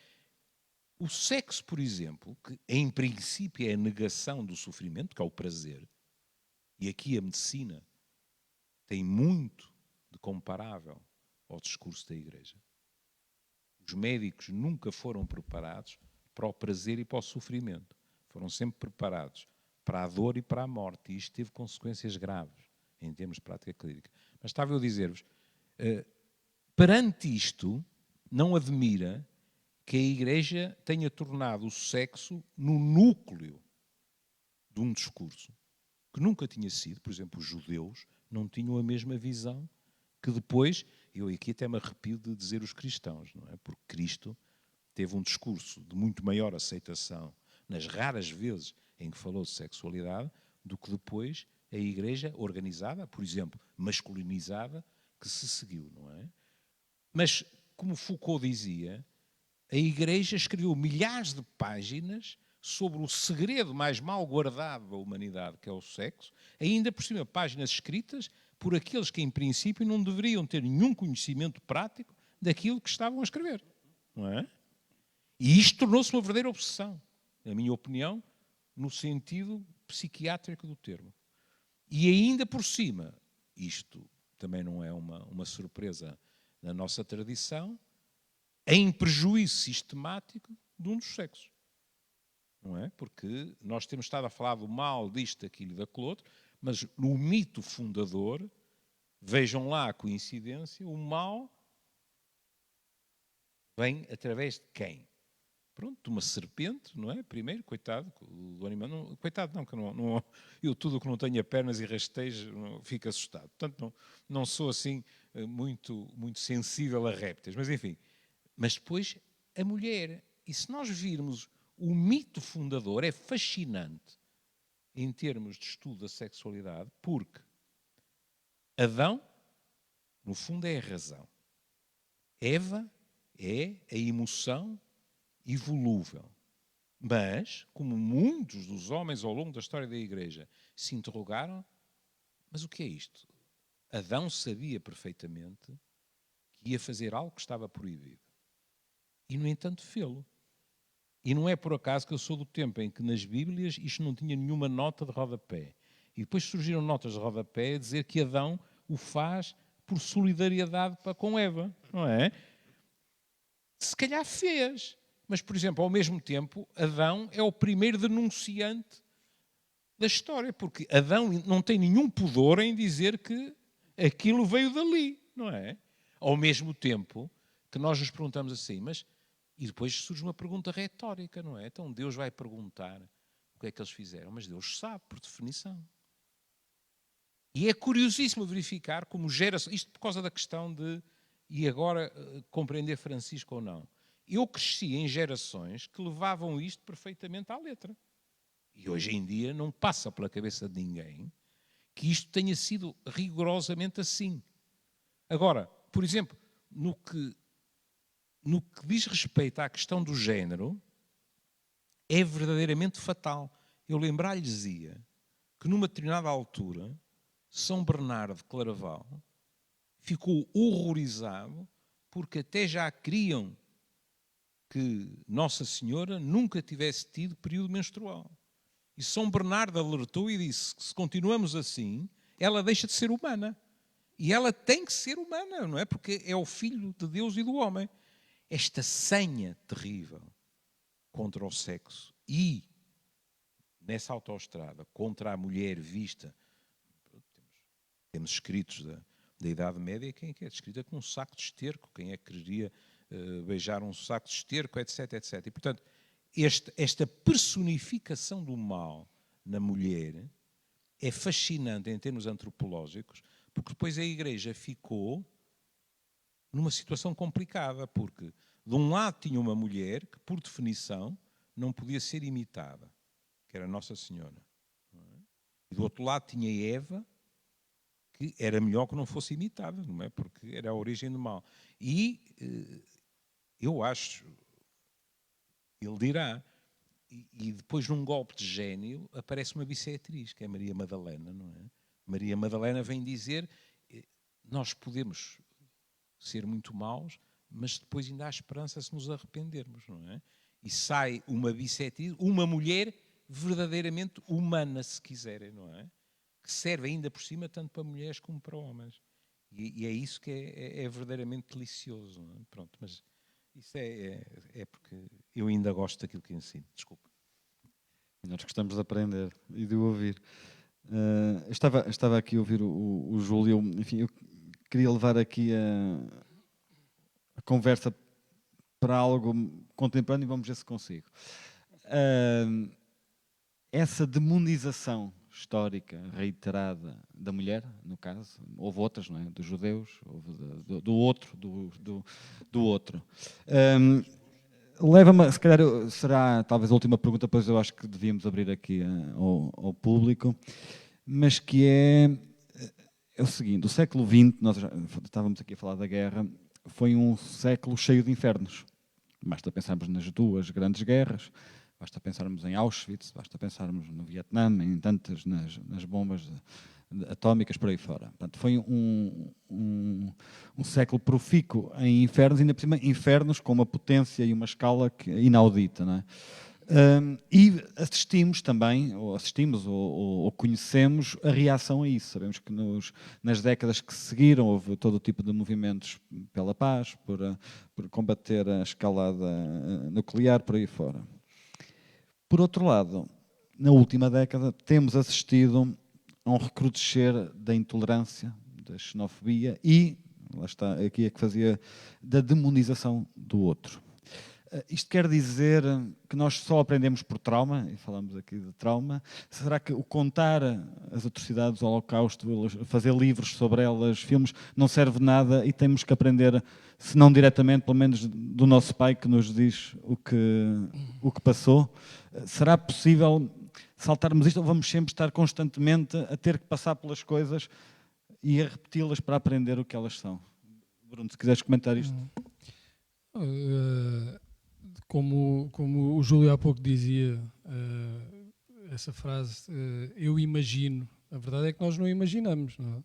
O sexo, por exemplo, que em princípio é a negação do sofrimento, que é o prazer, e aqui a medicina tem muito de comparável ao discurso da Igreja. Os médicos nunca foram preparados para o prazer e para o sofrimento. Foram sempre preparados para a dor e para a morte. E isto teve consequências graves em termos de prática clínica. Mas estava eu a dizer-vos, perante isto, não admira que a Igreja tenha tornado o sexo no núcleo de um discurso que nunca tinha sido. Por exemplo, os judeus não tinham a mesma visão que depois, eu aqui até me arrepio de dizer os cristãos, não é? Porque Cristo teve um discurso de muito maior aceitação nas raras vezes em que falou de sexualidade do que depois a Igreja organizada, por exemplo, masculinizada, que se seguiu, não é? Mas, como Foucault dizia, a Igreja escreveu milhares de páginas sobre o segredo mais mal guardado da humanidade, que é o sexo, ainda por cima páginas escritas por aqueles que, em princípio, não deveriam ter nenhum conhecimento prático daquilo que estavam a escrever. Não é? E isto tornou-se uma verdadeira obsessão. na minha opinião, no sentido psiquiátrico do termo. E ainda por cima, isto também não é uma surpresa na nossa tradição, em prejuízo sistemático de um dos sexos. Não é? Porque nós temos estado a falar do mal, disto, daquilo e daquilo outro, mas no mito fundador, vejam lá a coincidência, o mal vem através de quem? Pronto, de uma serpente, não é? Primeiro, coitado do animal. Não, coitado não, que não, eu tudo o que não tenha pernas e rastejo fico assustado. Portanto, não sou assim muito sensível a répteis. Mas enfim, mas depois a mulher. E se nós virmos o mito fundador, é fascinante em termos de estudo da sexualidade, porque Adão, no fundo, é a razão. Eva é a emoção involúvel. Mas, como muitos dos homens ao longo da história da Igreja se interrogaram, mas o que é isto? Adão sabia perfeitamente que ia fazer algo que estava proibido. E, no entanto, fê-lo. E não é por acaso que eu sou do tempo em que nas Bíblias isto não tinha nenhuma nota de rodapé. E depois surgiram notas de rodapé a dizer que Adão o faz por solidariedade para com Eva, não é? Se calhar fez. Mas, por exemplo, ao mesmo tempo, Adão é o primeiro denunciante da história, porque Adão não tem nenhum pudor em dizer que aquilo veio dali, não é? Ao mesmo tempo que nós nos perguntamos assim, mas... E depois surge uma pergunta retórica, não é? Então Deus vai perguntar o que é que eles fizeram, mas Deus sabe, por definição. E é curiosíssimo verificar como geração, isto por causa da questão de, e agora, compreender Francisco ou não. Eu cresci em gerações que levavam isto perfeitamente à letra. E hoje em dia não passa pela cabeça de ninguém que isto tenha sido rigorosamente assim. Agora, por exemplo, no que diz respeito à questão do género, é verdadeiramente fatal. Eu lembrar-lhes-ia que numa determinada altura, São Bernardo de Claraval ficou horrorizado porque até já queriam que Nossa Senhora nunca tivesse tido período menstrual. E São Bernardo alertou e disse que se continuamos assim, ela deixa de ser humana. E ela tem que ser humana, não é? Porque é o filho de Deus e do homem. Esta senha terrível contra o sexo e, nessa autoestrada, contra a mulher vista, temos escritos da Idade Média, quem é que é descrita como um saco de esterco, quem é que quereria beijar um saco de esterco, etc, etc. E, portanto, esta personificação do mal na mulher é fascinante em termos antropológicos, porque depois a Igreja ficou numa situação complicada, porque de um lado tinha uma mulher que, por definição, não podia ser imitada, que era Nossa Senhora. E do outro lado tinha Eva, que era melhor que não fosse imitada, não é? Porque era a origem do mal. E eu acho, ele dirá, e depois num golpe de gênio aparece uma bissetriz, que é Maria Madalena, não é? Maria Madalena vem dizer, nós podemos ser muito maus, mas depois ainda há esperança se nos arrependermos, não é? E sai uma bissetriz, uma mulher verdadeiramente humana, se quiserem, não é? Que serve ainda por cima tanto para mulheres como para homens. E é isso que é verdadeiramente delicioso, não é? Pronto, mas isso é porque eu ainda gosto daquilo que ensino. Desculpa. Nós gostamos de aprender e de ouvir. Estava aqui a ouvir o Júlio, enfim, eu queria levar aqui a conversa para algo contemporâneo e vamos ver se consigo. Essa demonização histórica reiterada da mulher, no caso, houve outras, não é? Dos judeus, houve do outro. Leva-me, se calhar será talvez a última pergunta, pois eu acho que devíamos abrir aqui ao público, mas que é o seguinte: o século XX, nós já estávamos aqui a falar da guerra, foi um século cheio de infernos. Basta pensarmos nas duas grandes guerras, basta pensarmos em Auschwitz, basta pensarmos no Vietnã, em tantas, nas bombas atómicas por aí fora. Portanto, foi um século profícuo em infernos, ainda por cima infernos com uma potência e uma escala inaudita, não é? E assistimos também, ou conhecemos a reação a isso. Sabemos que nas décadas que seguiram houve todo o tipo de movimentos pela paz, por combater a escalada nuclear, por aí fora. Por outro lado, na última década temos assistido a um recrudescer da intolerância, da xenofobia e, lá está, aqui é que fazia, da demonização do outro. Isto quer dizer que nós só aprendemos por trauma, e falamos aqui de trauma. Será que o contar as atrocidades do Holocausto, fazer livros sobre elas, filmes, não serve de nada e temos que aprender, se não diretamente, pelo menos do nosso pai que nos diz o que passou? Será possível saltarmos isto ou vamos sempre estar constantemente a ter que passar pelas coisas e a repeti-las para aprender o que elas são? Bruno, se quiseres comentar isto. Como o Júlio há pouco dizia, essa frase, eu imagino, a verdade é que nós não imaginamos, não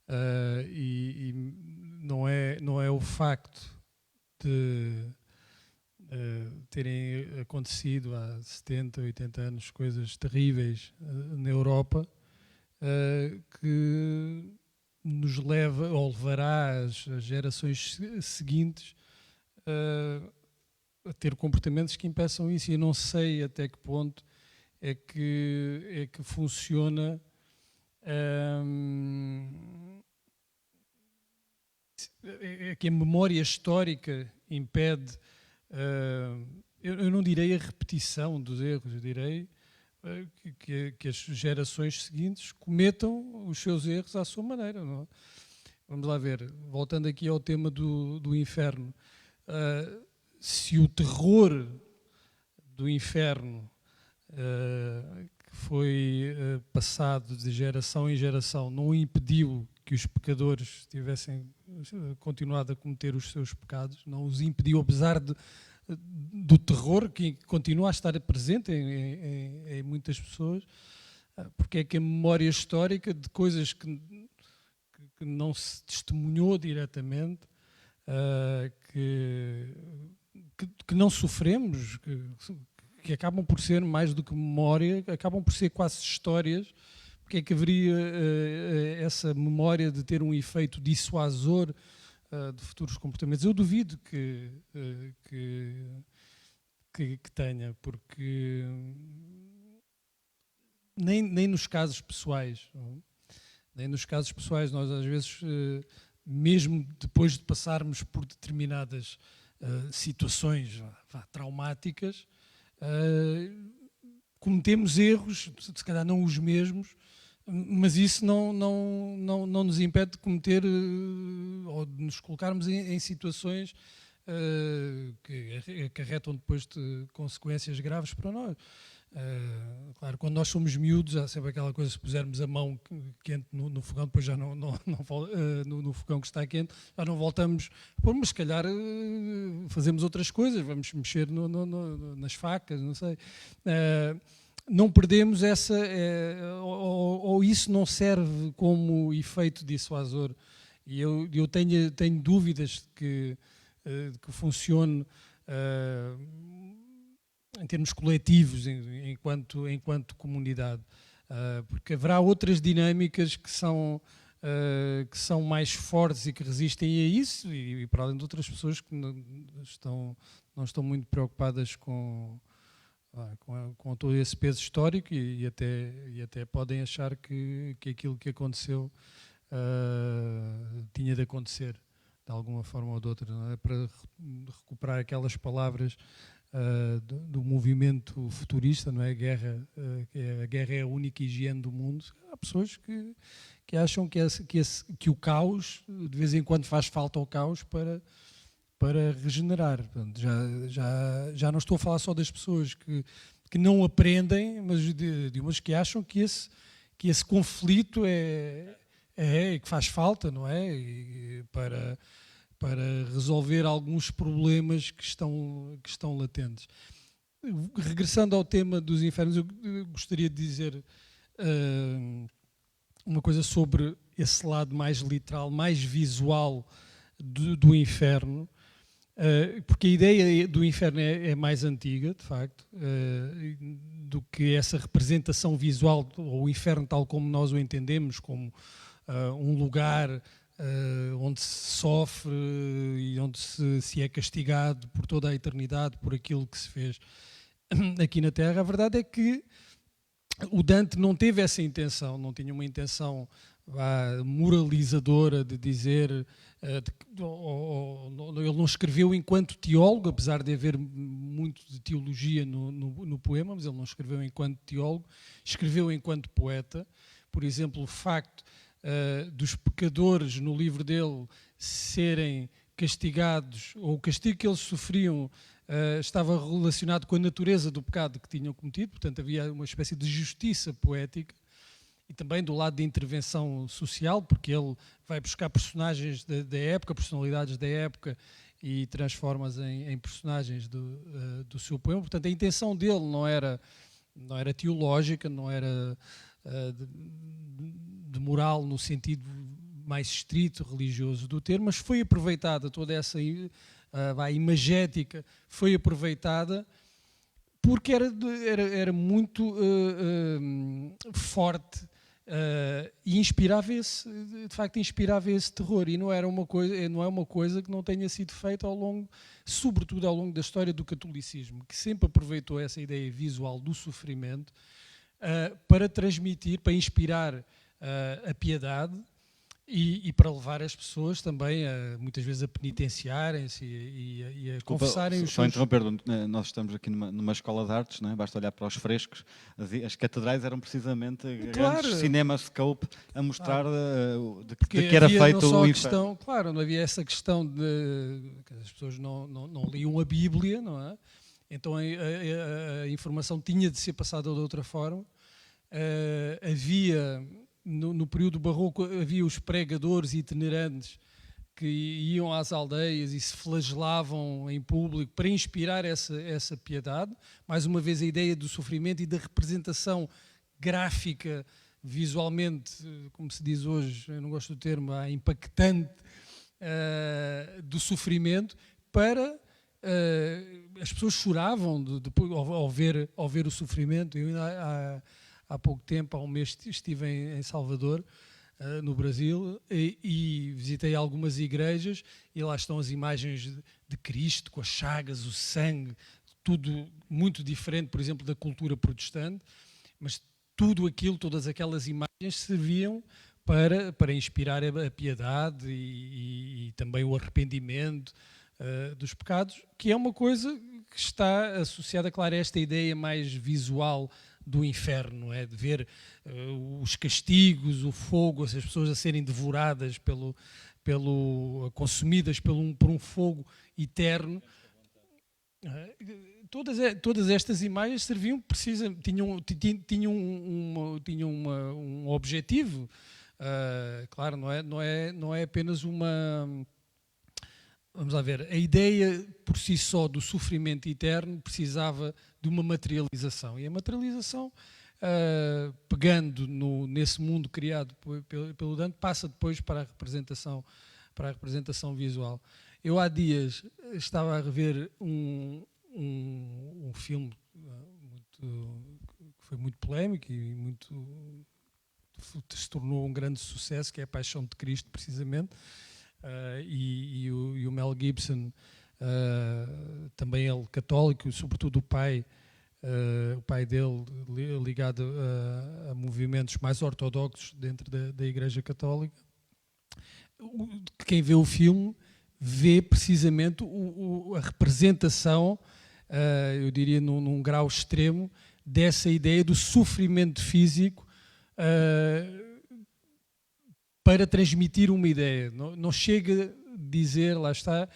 é? E não é o facto de terem acontecido há 70, 80 anos coisas terríveis na Europa que nos leva ou levará as gerações seguintes a ter comportamentos que impeçam isso. E eu não sei até que ponto é que funciona é que a memória histórica impede, eu não direi a repetição dos erros, eu direi que as gerações seguintes cometam os seus erros à sua maneira. Não é? Vamos lá ver, voltando aqui ao tema do inferno. Se o terror do inferno que foi passado de geração em geração não impediu que os pecadores tivessem continuado a cometer os seus pecados, não os impediu, apesar do terror que continua a estar presente em muitas pessoas, porque é que a memória histórica de coisas que não se testemunhou diretamente, que não sofremos, que acabam por ser mais do que memória, acabam por ser quase histórias. Porque é que haveria essa memória de ter um efeito dissuasor de futuros comportamentos? Eu duvido que tenha, porque nem nos casos pessoais, nós às vezes, mesmo depois de passarmos por determinadas situações traumáticas, cometemos erros, se calhar não os mesmos, mas isso não nos impede de cometer ou de nos colocarmos em situações que acarretam depois de consequências graves para nós. Claro, quando nós somos miúdos, há sempre aquela coisa, se pusermos a mão quente no fogão, depois já no fogão que está quente, já não voltamos, mas se calhar fazemos outras coisas, vamos mexer nas facas, não sei. Não perdemos essa, ou isso não serve como efeito dissuasor. E eu tenho dúvidas de que funcione em termos coletivos, enquanto comunidade, porque haverá outras dinâmicas que são mais fortes e que resistem a isso, e para além de outras pessoas que não estão muito preocupadas com todo esse peso histórico e até podem achar que aquilo que aconteceu tinha de acontecer de alguma forma ou de outra, não é? Para recuperar aquelas palavras do movimento futurista, não é? A guerra é a única higiene do mundo. Há pessoas que acham que o caos, de vez em quando faz falta ao caos para regenerar. Portanto, já não estou a falar só das pessoas que não aprendem, mas de umas que acham que esse conflito que faz falta, não é? E para resolver alguns problemas que estão latentes. Regressando ao tema dos infernos, eu gostaria de dizer uma coisa sobre esse lado mais literal, mais visual do inferno. Porque a ideia do inferno é mais antiga, de facto, do que essa representação visual, ou o inferno tal como nós o entendemos, como um lugar onde se sofre e onde se é castigado por toda a eternidade por aquilo que se fez aqui na Terra. A verdade é que o Dante não teve essa intenção, não tinha uma intenção moralizadora de dizer, ele não escreveu enquanto teólogo, apesar de haver muito de teologia no poema, mas ele não escreveu enquanto teólogo, escreveu enquanto poeta. Por exemplo, o facto dos pecadores no livro dele serem castigados, ou o castigo que eles sofriam estava relacionado com a natureza do pecado que tinham cometido, portanto havia uma espécie de justiça poética, e também do lado de intervenção social, porque ele vai buscar personagens da época, personalidades da época, e transforma-as em personagens do seu poema. Portanto, a intenção dele não era teológica, não era de moral no sentido mais estrito, religioso do termo, mas foi aproveitada toda essa imagética, foi aproveitada porque era muito forte e inspirava inspirava esse terror, e não é uma coisa que não tenha sido feita sobretudo ao longo da história do catolicismo, que sempre aproveitou essa ideia visual do sofrimento para transmitir, para inspirar a piedade e para levar as pessoas também, muitas vezes, a penitenciarem-se e a confessarem os seus... Só interromper, nós estamos aqui numa escola de artes, não é? Basta olhar para os frescos. As catedrais eram precisamente grandes cinemascope a mostrar de que era feito o inferno. Claro, não havia essa questão de que as pessoas não liam a Bíblia, não é? Então a informação tinha de ser passada de outra forma. Havia... No período barroco havia os pregadores itinerantes que iam às aldeias e se flagelavam em público para inspirar essa piedade. Mais uma vez, a ideia do sofrimento e da representação gráfica, visualmente, como se diz hoje, eu não gosto do termo, impactante, do sofrimento, para... as pessoas choravam ao ver o sofrimento. Eu ainda há pouco tempo, há um mês, estive em Salvador, no Brasil, e visitei algumas igrejas, e lá estão as imagens de Cristo, com as chagas, o sangue, tudo muito diferente, por exemplo, da cultura protestante, mas tudo aquilo, todas aquelas imagens serviam para inspirar a piedade e também o arrependimento dos pecados, que é uma coisa que está associada, claro, a esta ideia mais visual do inferno, de ver os castigos, o fogo, as pessoas a serem devoradas consumidas por um fogo eterno. Todas estas imagens serviam tinham um objetivo. Claro, não é apenas uma... Vamos lá ver, a ideia por si só do sofrimento eterno precisava de uma materialização. E a materialização, pegando nesse mundo criado pelo Dante, passa depois para a representação visual. Eu há dias estava a rever um filme que foi muito polémico e se tornou um grande sucesso, que é A Paixão de Cristo, precisamente. E o Mel Gibson, também ele católico, sobretudo o pai dele ligado a movimentos mais ortodoxos dentro da Igreja Católica. Quem vê o filme vê precisamente a representação, eu diria num grau extremo, dessa ideia do sofrimento físico para transmitir uma ideia. Não chega a dizer, lá está,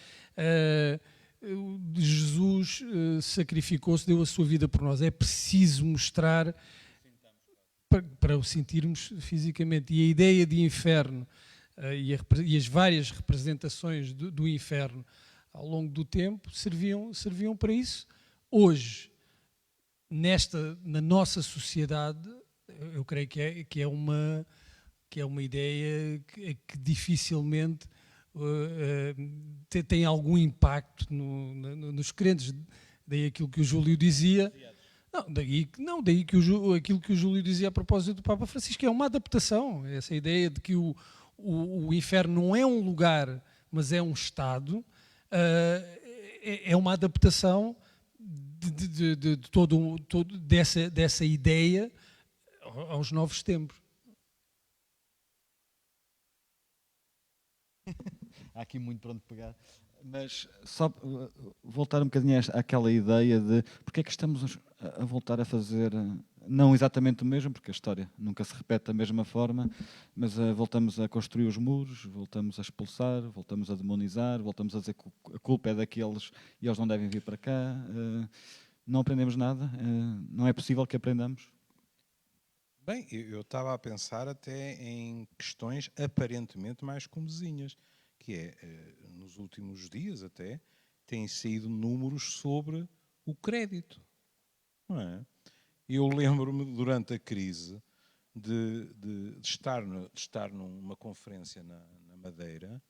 Jesus sacrificou-se, deu a sua vida por nós. É preciso mostrar para o sentirmos fisicamente. E a ideia de inferno e as várias representações do inferno ao longo do tempo serviam para isso. Hoje, na nossa sociedade, eu creio que é uma ideia que dificilmente tem algum impacto nos crentes. Daí aquilo que o Júlio dizia. Daí que aquilo que o Júlio dizia a propósito do Papa Francisco é uma adaptação. Essa ideia de que o inferno não é um lugar, mas é um estado, é uma adaptação de dessa ideia aos novos tempos. Há aqui muito para onde pegar. Mas só voltar um bocadinho àquela ideia de porque é que estamos a voltar a fazer, não exatamente o mesmo, porque a história nunca se repete da mesma forma, mas voltamos a construir os muros, voltamos a expulsar, voltamos a demonizar, voltamos a dizer que a culpa é daqueles e eles não devem vir para cá. Não aprendemos nada, não é possível que aprendamos. Bem, eu estava a pensar até em questões aparentemente mais comezinhas, que é, nos últimos dias até, têm saído números sobre o crédito. Não é? Eu lembro-me, durante a crise, de estar numa conferência na Madeira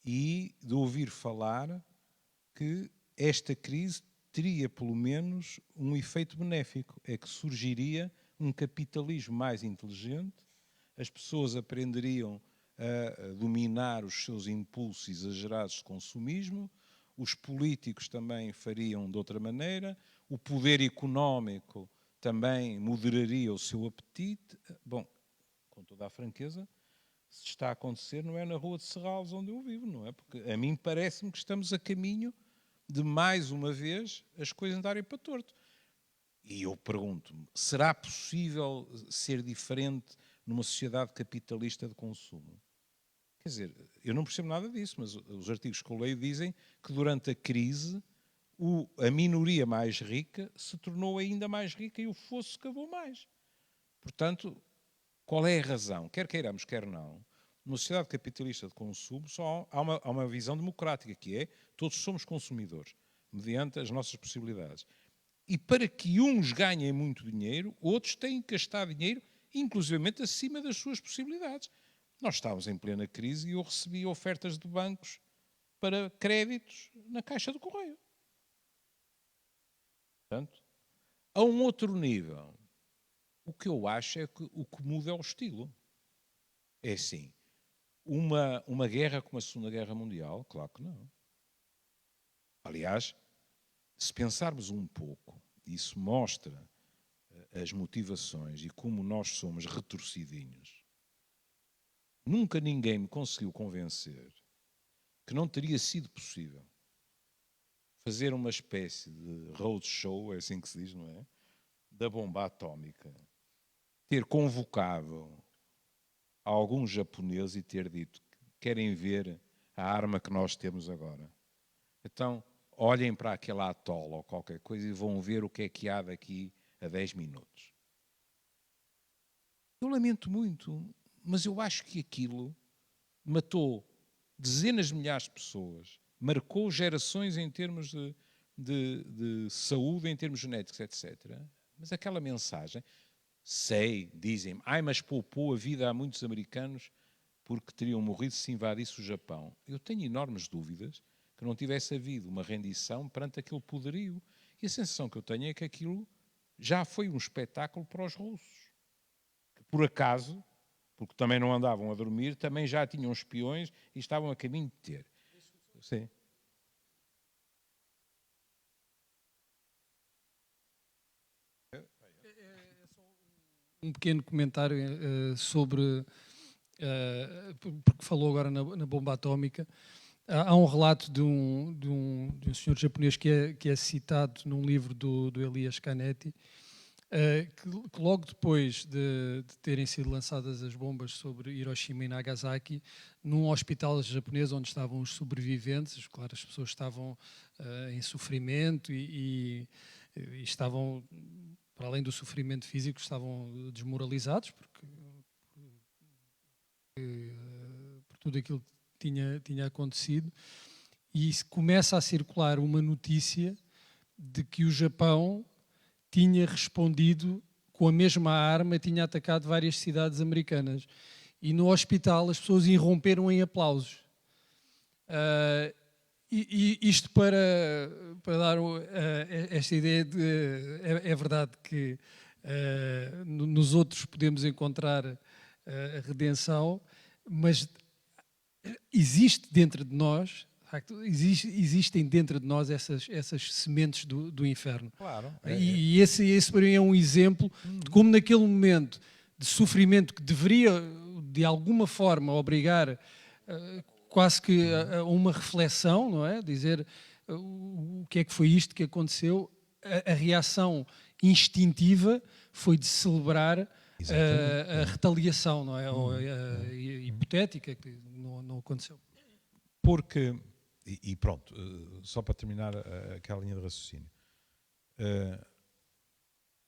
e de ouvir falar que esta crise teria, pelo menos, um efeito benéfico. É que surgiria um capitalismo mais inteligente, as pessoas aprenderiam a dominar os seus impulsos exagerados de consumismo, os políticos também fariam de outra maneira, o poder económico também moderaria o seu apetite. Bom, com toda a franqueza, se está a acontecer não é na Rua de Serralves onde eu vivo, não é? Porque a mim parece-me que estamos a caminho de, mais uma vez, as coisas andarem para torto. E eu pergunto-me, será possível ser diferente numa sociedade capitalista de consumo? Quer dizer, eu não percebo nada disso, mas os artigos que eu leio dizem que durante a crise a minoria mais rica se tornou ainda mais rica e o fosso cavou mais. Portanto, qual é a razão? Quer queiramos, quer não, numa sociedade capitalista de consumo só há uma visão democrática, que é todos somos consumidores, mediante as nossas possibilidades. E para que uns ganhem muito dinheiro, outros têm que gastar dinheiro, inclusivamente acima das suas possibilidades. Nós estávamos em plena crise e eu recebi ofertas de bancos para créditos na Caixa do Correio. Portanto, a um outro nível, o que eu acho é que o que muda é o estilo. É assim, uma guerra como a Segunda Guerra Mundial, claro que não. Aliás, se pensarmos um pouco, isso mostra as motivações e como nós somos retorcidinhos. Nunca ninguém me conseguiu convencer que não teria sido possível fazer uma espécie de roadshow, é assim que se diz, não é? Da bomba atómica. Ter convocado alguns japoneses e ter dito: querem ver a arma que nós temos agora? Então, olhem para aquele atol ou qualquer coisa e vão ver o que é que há daqui a 10 minutos. Eu lamento muito, mas eu acho que aquilo matou dezenas de milhares de pessoas, marcou gerações em termos de saúde, em termos genéticos, etc. Mas aquela mensagem, dizem-me, mas poupou a vida a muitos americanos porque teriam morrido se invadisse o Japão. Eu tenho enormes dúvidas que não tivesse havido uma rendição perante aquele poderio. E a sensação que eu tenho é que aquilo já foi um espetáculo para os russos. Que, por acaso, porque também não andavam a dormir, também já tinham espiões e estavam a caminho de ter. Sim. Um pequeno comentário sobre, porque falou agora na bomba atómica. Há um relato de um senhor japonês que é citado num livro do Elias Canetti, que logo depois de terem sido lançadas as bombas sobre Hiroshima e Nagasaki, num hospital japonês onde estavam os sobreviventes, claro, as pessoas estavam em sofrimento e estavam, para além do sofrimento físico, estavam desmoralizados por tudo aquilo que tinha acontecido, e começa a circular uma notícia de que o Japão tinha respondido com a mesma arma, tinha atacado várias cidades americanas. E no hospital as pessoas irromperam em aplausos. Isto para dar esta ideia de... É verdade que nos outros podemos encontrar a redenção, mas existe dentro de nós, de facto, existem dentro de nós essas sementes do inferno. Claro. E esse para mim é um exemplo de como naquele momento de sofrimento que deveria de alguma forma obrigar quase que a uma reflexão, não é? Dizer o que é que foi isto que aconteceu, a reação instintiva foi de celebrar a retaliação, não é? Ou a hipotética, que não aconteceu. Porque, e pronto, só para terminar aquela linha de raciocínio,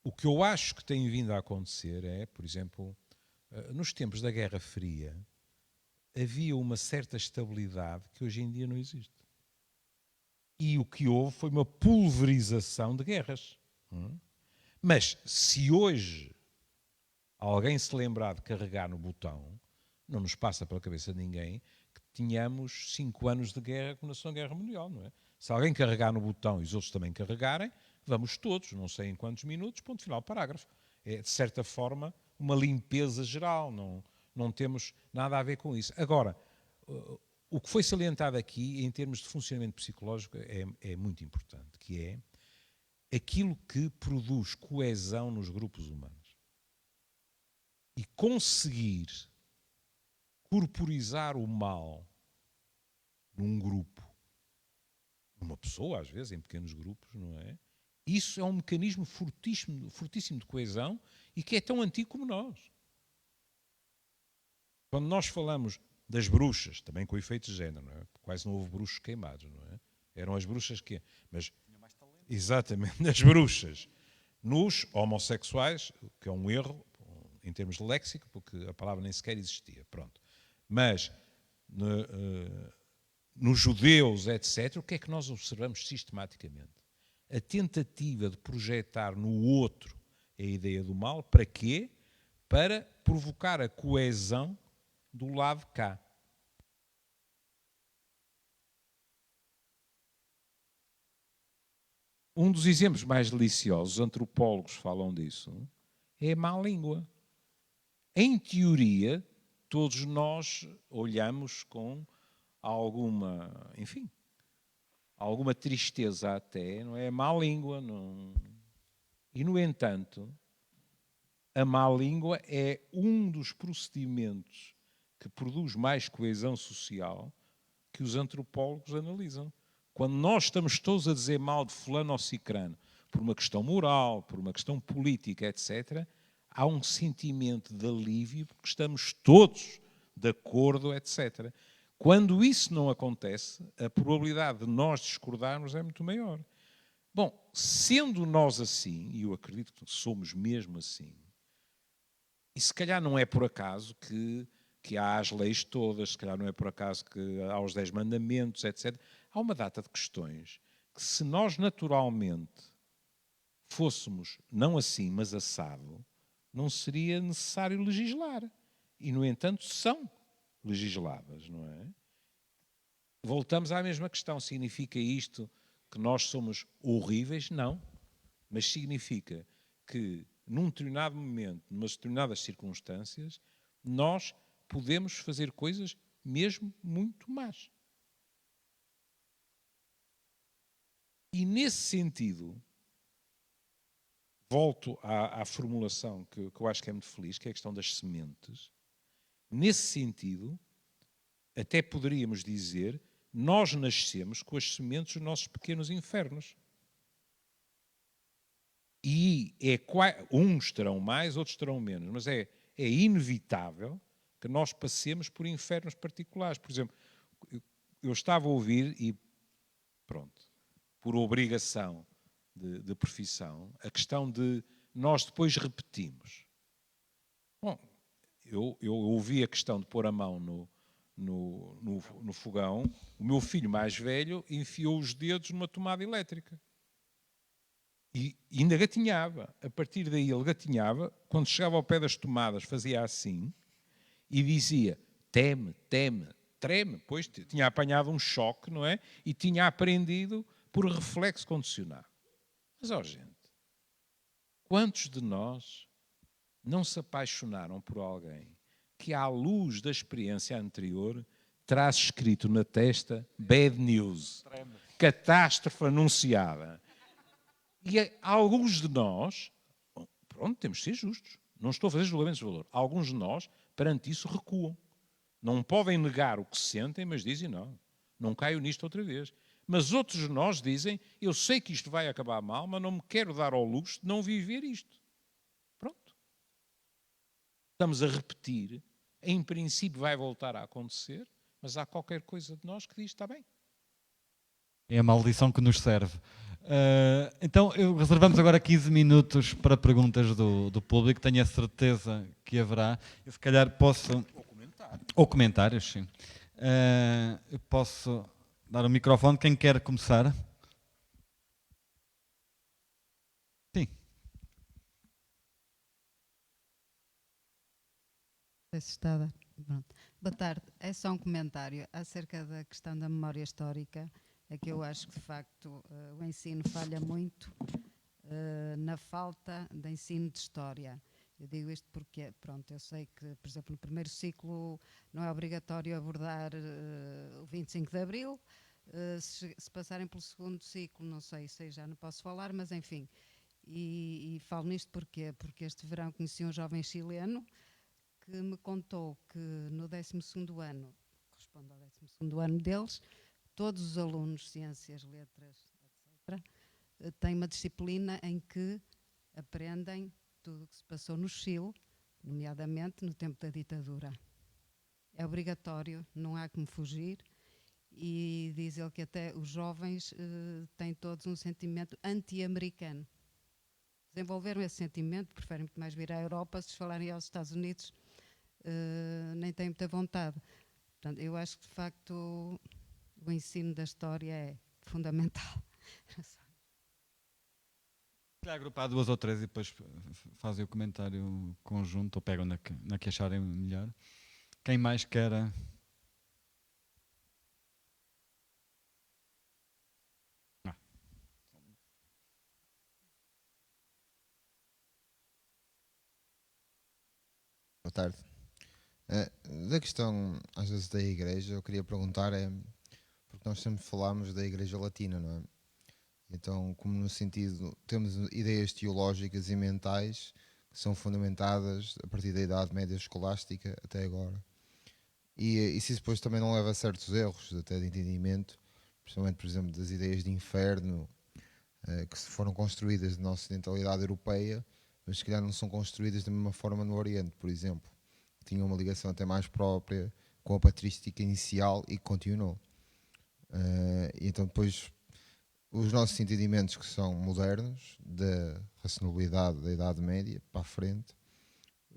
o que eu acho que tem vindo a acontecer é, por exemplo, nos tempos da Guerra Fria, havia uma certa estabilidade que hoje em dia não existe. E o que houve foi uma pulverização de guerras. Mas se hoje alguém se lembrar de carregar no botão, não nos passa pela cabeça de ninguém que tínhamos 5 anos de guerra como na Segunda Guerra Mundial, não é? Se alguém carregar no botão e os outros também carregarem, vamos todos, não sei em quantos minutos, ponto final, parágrafo. É, de certa forma, uma limpeza geral, não temos nada a ver com isso. Agora, o que foi salientado aqui, em termos de funcionamento psicológico, é muito importante, que é aquilo que produz coesão nos grupos humanos. E conseguir corporizar o mal num grupo, numa pessoa, às vezes, em pequenos grupos, não é? Isso é um mecanismo fortíssimo de coesão e que é tão antigo como nós. Quando nós falamos das bruxas, também com efeitos de género, não é? Quase não houve bruxos queimados, não é? Eram as bruxas que... Mas, exatamente, as bruxas. Nos homossexuais, que é um erro, em termos de léxico, porque a palavra nem sequer existia, pronto. Mas nos judeus, etc., o que é que nós observamos sistematicamente? A tentativa de projetar no outro a ideia do mal, para quê? Para provocar a coesão do lado de cá. Um dos exemplos mais deliciosos, os antropólogos falam disso, é a má língua. Em teoria, todos nós olhamos com alguma, enfim, alguma tristeza até, não é? A má língua. Não... E, no entanto, a má língua é um dos procedimentos que produz mais coesão social que os antropólogos analisam. Quando nós estamos todos a dizer mal de fulano ou cicrano, por uma questão moral, por uma questão política, etc., há um sentimento de alívio, porque estamos todos de acordo, etc. Quando isso não acontece, a probabilidade de nós discordarmos é muito maior. Bom, sendo nós assim, e eu acredito que somos mesmo assim, e se calhar não é por acaso que há as leis todas, se calhar não é por acaso que há os 10 mandamentos, etc. Há uma data de questões que, se nós naturalmente fôssemos, não assim, mas assado, não seria necessário legislar. E, no entanto, são legisladas, não é? Voltamos à mesma questão. Significa isto que nós somos horríveis? Não. Mas significa que, num determinado momento, numas determinadas circunstâncias, nós podemos fazer coisas mesmo muito más. E, nesse sentido, volto à formulação que eu acho que é muito feliz, que é a questão das sementes. Nesse sentido, até poderíamos dizer, nós nascemos com as sementes dos nossos pequenos infernos. E uns terão mais, outros terão menos, mas é inevitável que nós passemos por infernos particulares. Por exemplo, eu estava a ouvir e, pronto, por obrigação de profissão, a questão de nós depois repetimos. Bom, eu ouvi a questão de pôr a mão no fogão. O meu filho mais velho enfiou os dedos numa tomada elétrica. E ainda gatinhava. A partir daí ele gatinhava. Quando chegava ao pé das tomadas fazia assim e dizia, teme, teme, treme, pois tinha apanhado um choque, não é? E tinha aprendido por reflexo condicionado. Mas, ó gente, quantos de nós não se apaixonaram por alguém que, à luz da experiência anterior, traz escrito na testa bad news, catástrofe anunciada? E alguns de nós, pronto, temos de ser justos, não estou a fazer julgamentos de valor, alguns de nós, perante isso, recuam. Não podem negar o que sentem, mas dizem, não caio nisto outra vez. Mas outros de nós dizem, eu sei que isto vai acabar mal, mas não me quero dar ao luxo de não viver isto. Pronto. Estamos a repetir, em princípio vai voltar a acontecer, mas há qualquer coisa de nós que diz, está bem. É a maldição que nos serve. Então, reservamos agora 15 minutos para perguntas do público. Tenho a certeza que haverá. Eu, se calhar, posso... Ou comentários, sim. Eu posso dar o microfone. Quem quer começar? Sim. Assustada. Pronto. Boa tarde. É só um comentário acerca da questão da memória histórica. É que eu acho que, de facto, o ensino falha muito na falta de ensino de história. Eu digo isto porque, pronto, eu sei que, por exemplo, no primeiro ciclo não é obrigatório abordar o 25 de Abril. Se passarem pelo segundo ciclo, não sei, já não posso falar, mas enfim. E falo nisto porque este verão conheci um jovem chileno que me contou que no 12º ano, corresponde ao 12º ano deles, todos os alunos, ciências, letras, etc., têm uma disciplina em que aprendem tudo o que se passou no Chile, nomeadamente no tempo da ditadura. É obrigatório, não há como fugir, e diz ele que até os jovens têm todos um sentimento anti-americano. Desenvolveram esse sentimento, preferem muito mais vir à Europa, se falarem aos Estados Unidos, nem têm muita vontade. Portanto, eu acho que, de facto, o ensino da história é fundamental. Agrupar 2 ou 3 e depois fazem o comentário conjunto ou pegam na que acharem melhor. Quem mais quer? Boa tarde. Da questão, às vezes, da Igreja, eu queria perguntar porque nós sempre falámos da Igreja Latina, não é? Então, como no sentido, temos ideias teológicas e mentais que são fundamentadas a partir da Idade Média escolástica até agora. E se isso depois também não leva a certos erros, até de entendimento, principalmente, por exemplo, das ideias de inferno, que foram construídas na ocidentalidade europeia, mas se calhar não são construídas da mesma forma no Oriente, por exemplo. Tinham uma ligação até mais própria com a patrística inicial e que continuou. E então depois os nossos entendimentos que são modernos, da racionalidade da Idade Média para a frente,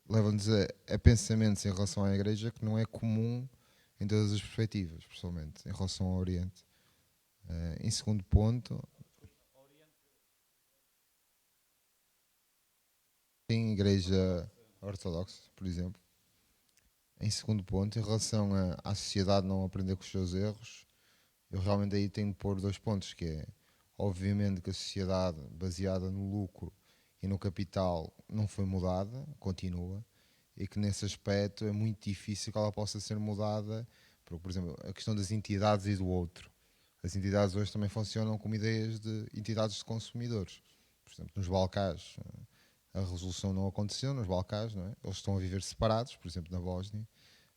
levam-nos a pensamentos em relação à Igreja que não é comum em todas as perspectivas, pessoalmente, em relação ao Oriente. Em segundo ponto... Sim, Igreja Ortodoxa, por exemplo. Em segundo ponto, em relação à sociedade não aprender com os seus erros, eu realmente aí tenho de pôr 2 pontos, que é, obviamente que a sociedade baseada no lucro e no capital não foi mudada, continua, e que nesse aspecto é muito difícil que ela possa ser mudada, porque, por exemplo, a questão das entidades e do outro. As entidades hoje também funcionam como ideias de entidades de consumidores. Por exemplo, nos Balcãs, a resolução não aconteceu, nos Balcãs, não é? Eles estão a viver separados, por exemplo, na Bósnia,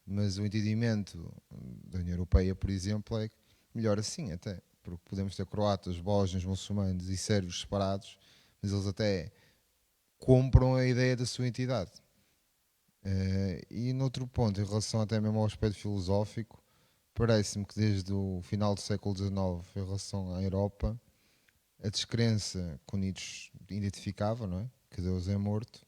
mas o entendimento da União Europeia, por exemplo, é melhor assim até, porque podemos ter croatas, bósnios, muçulmanos e sérvios separados, mas eles até compram a ideia da sua entidade. E noutro ponto, em relação até mesmo ao aspecto filosófico, parece-me que desde o final do século XIX, em relação à Europa, a descrença que o Nietzsche identificava, não é? Que Deus é morto,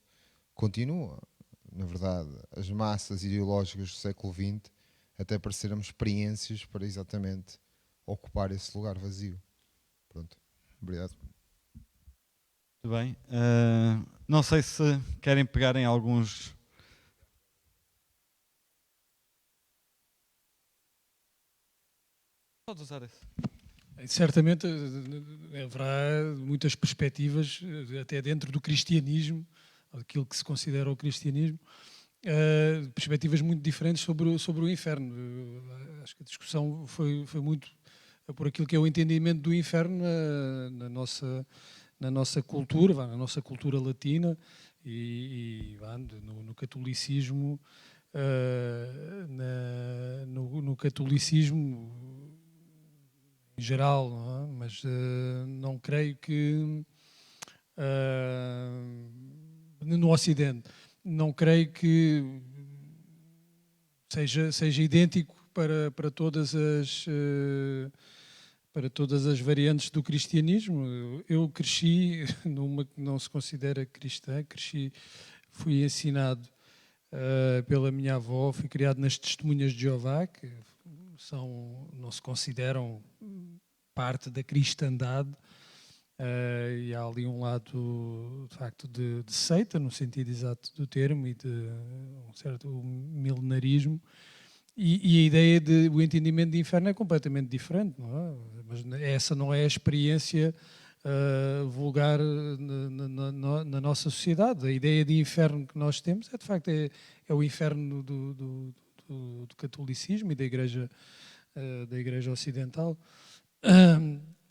continua. Na verdade, as massas ideológicas do século XX até pareceram experiências para exatamente ocupar esse lugar vazio. Pronto. Obrigado. Muito bem. Não sei se querem pegar em alguns... Podes usar esse. Certamente haverá muitas perspectivas, até dentro do cristianismo, aquilo que se considera o cristianismo, perspectivas muito diferentes sobre o inferno. Acho que a discussão foi muito por aquilo que é o entendimento do inferno na nossa cultura, na nossa cultura latina e no catolicismo, no catolicismo em geral, não é? Mas não creio que no Ocidente não creio que seja idêntico para todas as variantes do cristianismo. Eu cresci numa que não se considera cristã, fui ensinado pela minha avó, fui criado nas Testemunhas de Jeová, que não se consideram parte da cristandade, e há ali um lado, de facto, de seita, no sentido exato do termo, e de um certo milenarismo, e a ideia o entendimento de inferno é completamente diferente, não é? Mas essa não é a experiência vulgar na nossa sociedade. A ideia de inferno que nós temos é, de facto, é o inferno do catolicismo e da Igreja Ocidental.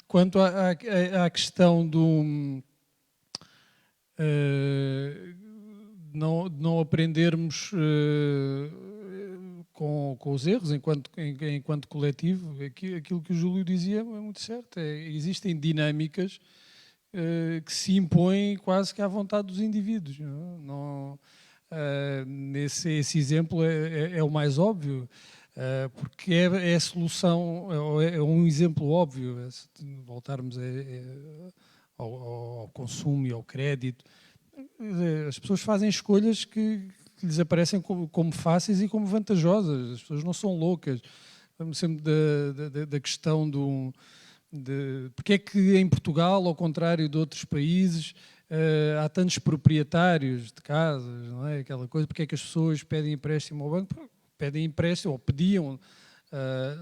Quanto à questão do não aprendermos com os erros enquanto coletivo, aquilo que o Júlio dizia é muito certo. Existem dinâmicas que se impõem quase que à vontade dos indivíduos. Esse exemplo é o mais óbvio. Porque é a solução, é um exemplo óbvio, se voltarmos ao consumo e ao crédito. As pessoas fazem escolhas que lhes aparecem como fáceis e como vantajosas. As pessoas não são loucas. Vamos sempre da questão porque é que em Portugal, ao contrário de outros países, há tantos proprietários de casas, não é? Aquela coisa, porque é que as pessoas pedem empréstimo ao banco? Pedem empréstimo, ou pediam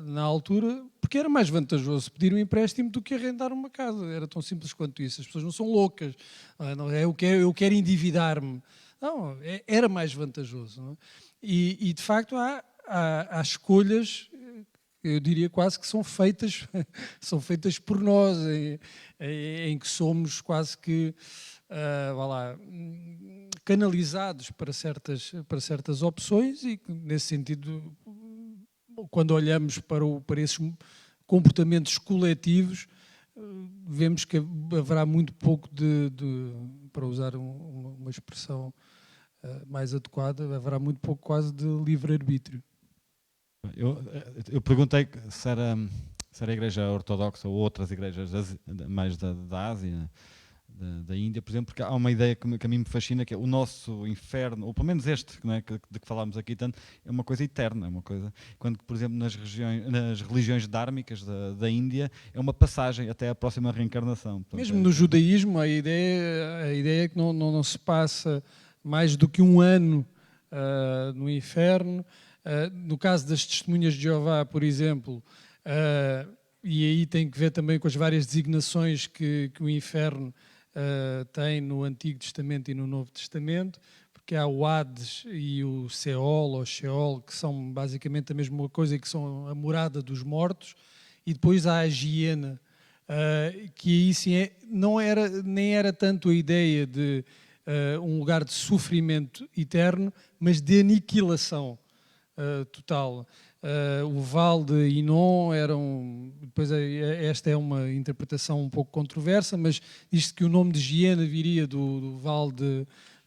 na altura, porque era mais vantajoso pedir um empréstimo do que arrendar uma casa. Era tão simples quanto isso. As pessoas não são loucas. Não é eu quero endividar-me. Não, era mais vantajoso. Não é? E, de facto, há escolhas, eu diria quase que são feitas por nós, em que somos quase que canalizados para certas opções, e nesse sentido, quando olhamos para esses comportamentos coletivos, vemos que haverá muito pouco para usar uma expressão mais adequada, haverá muito pouco quase de livre-arbítrio. Eu perguntei se era a Igreja Ortodoxa ou outras igrejas mais da Ásia, da Índia, por exemplo, porque há uma ideia que a mim me fascina, que é o nosso inferno, ou pelo menos este, não é, de que falámos aqui tanto, é uma coisa eterna, é uma coisa, quando, por exemplo, nas religiões dármicas da Índia, é uma passagem até à próxima reencarnação. Portanto, mesmo no judaísmo, a ideia é que não se passa mais do que um ano no inferno. No caso das Testemunhas de Jeová, por exemplo, e aí tem que ver também com as várias designações que o inferno tem no Antigo Testamento e no Novo Testamento, porque há o Hades e o Seol, ou Sheol, que são basicamente a mesma coisa, e que são a morada dos mortos, e depois há a Giena, que aí sim nem era tanto a ideia de um lugar de sofrimento eterno, mas de aniquilação total. O Vale de Inon depois esta é uma interpretação um pouco controversa, mas diz-se que o nome de Giena viria do Vale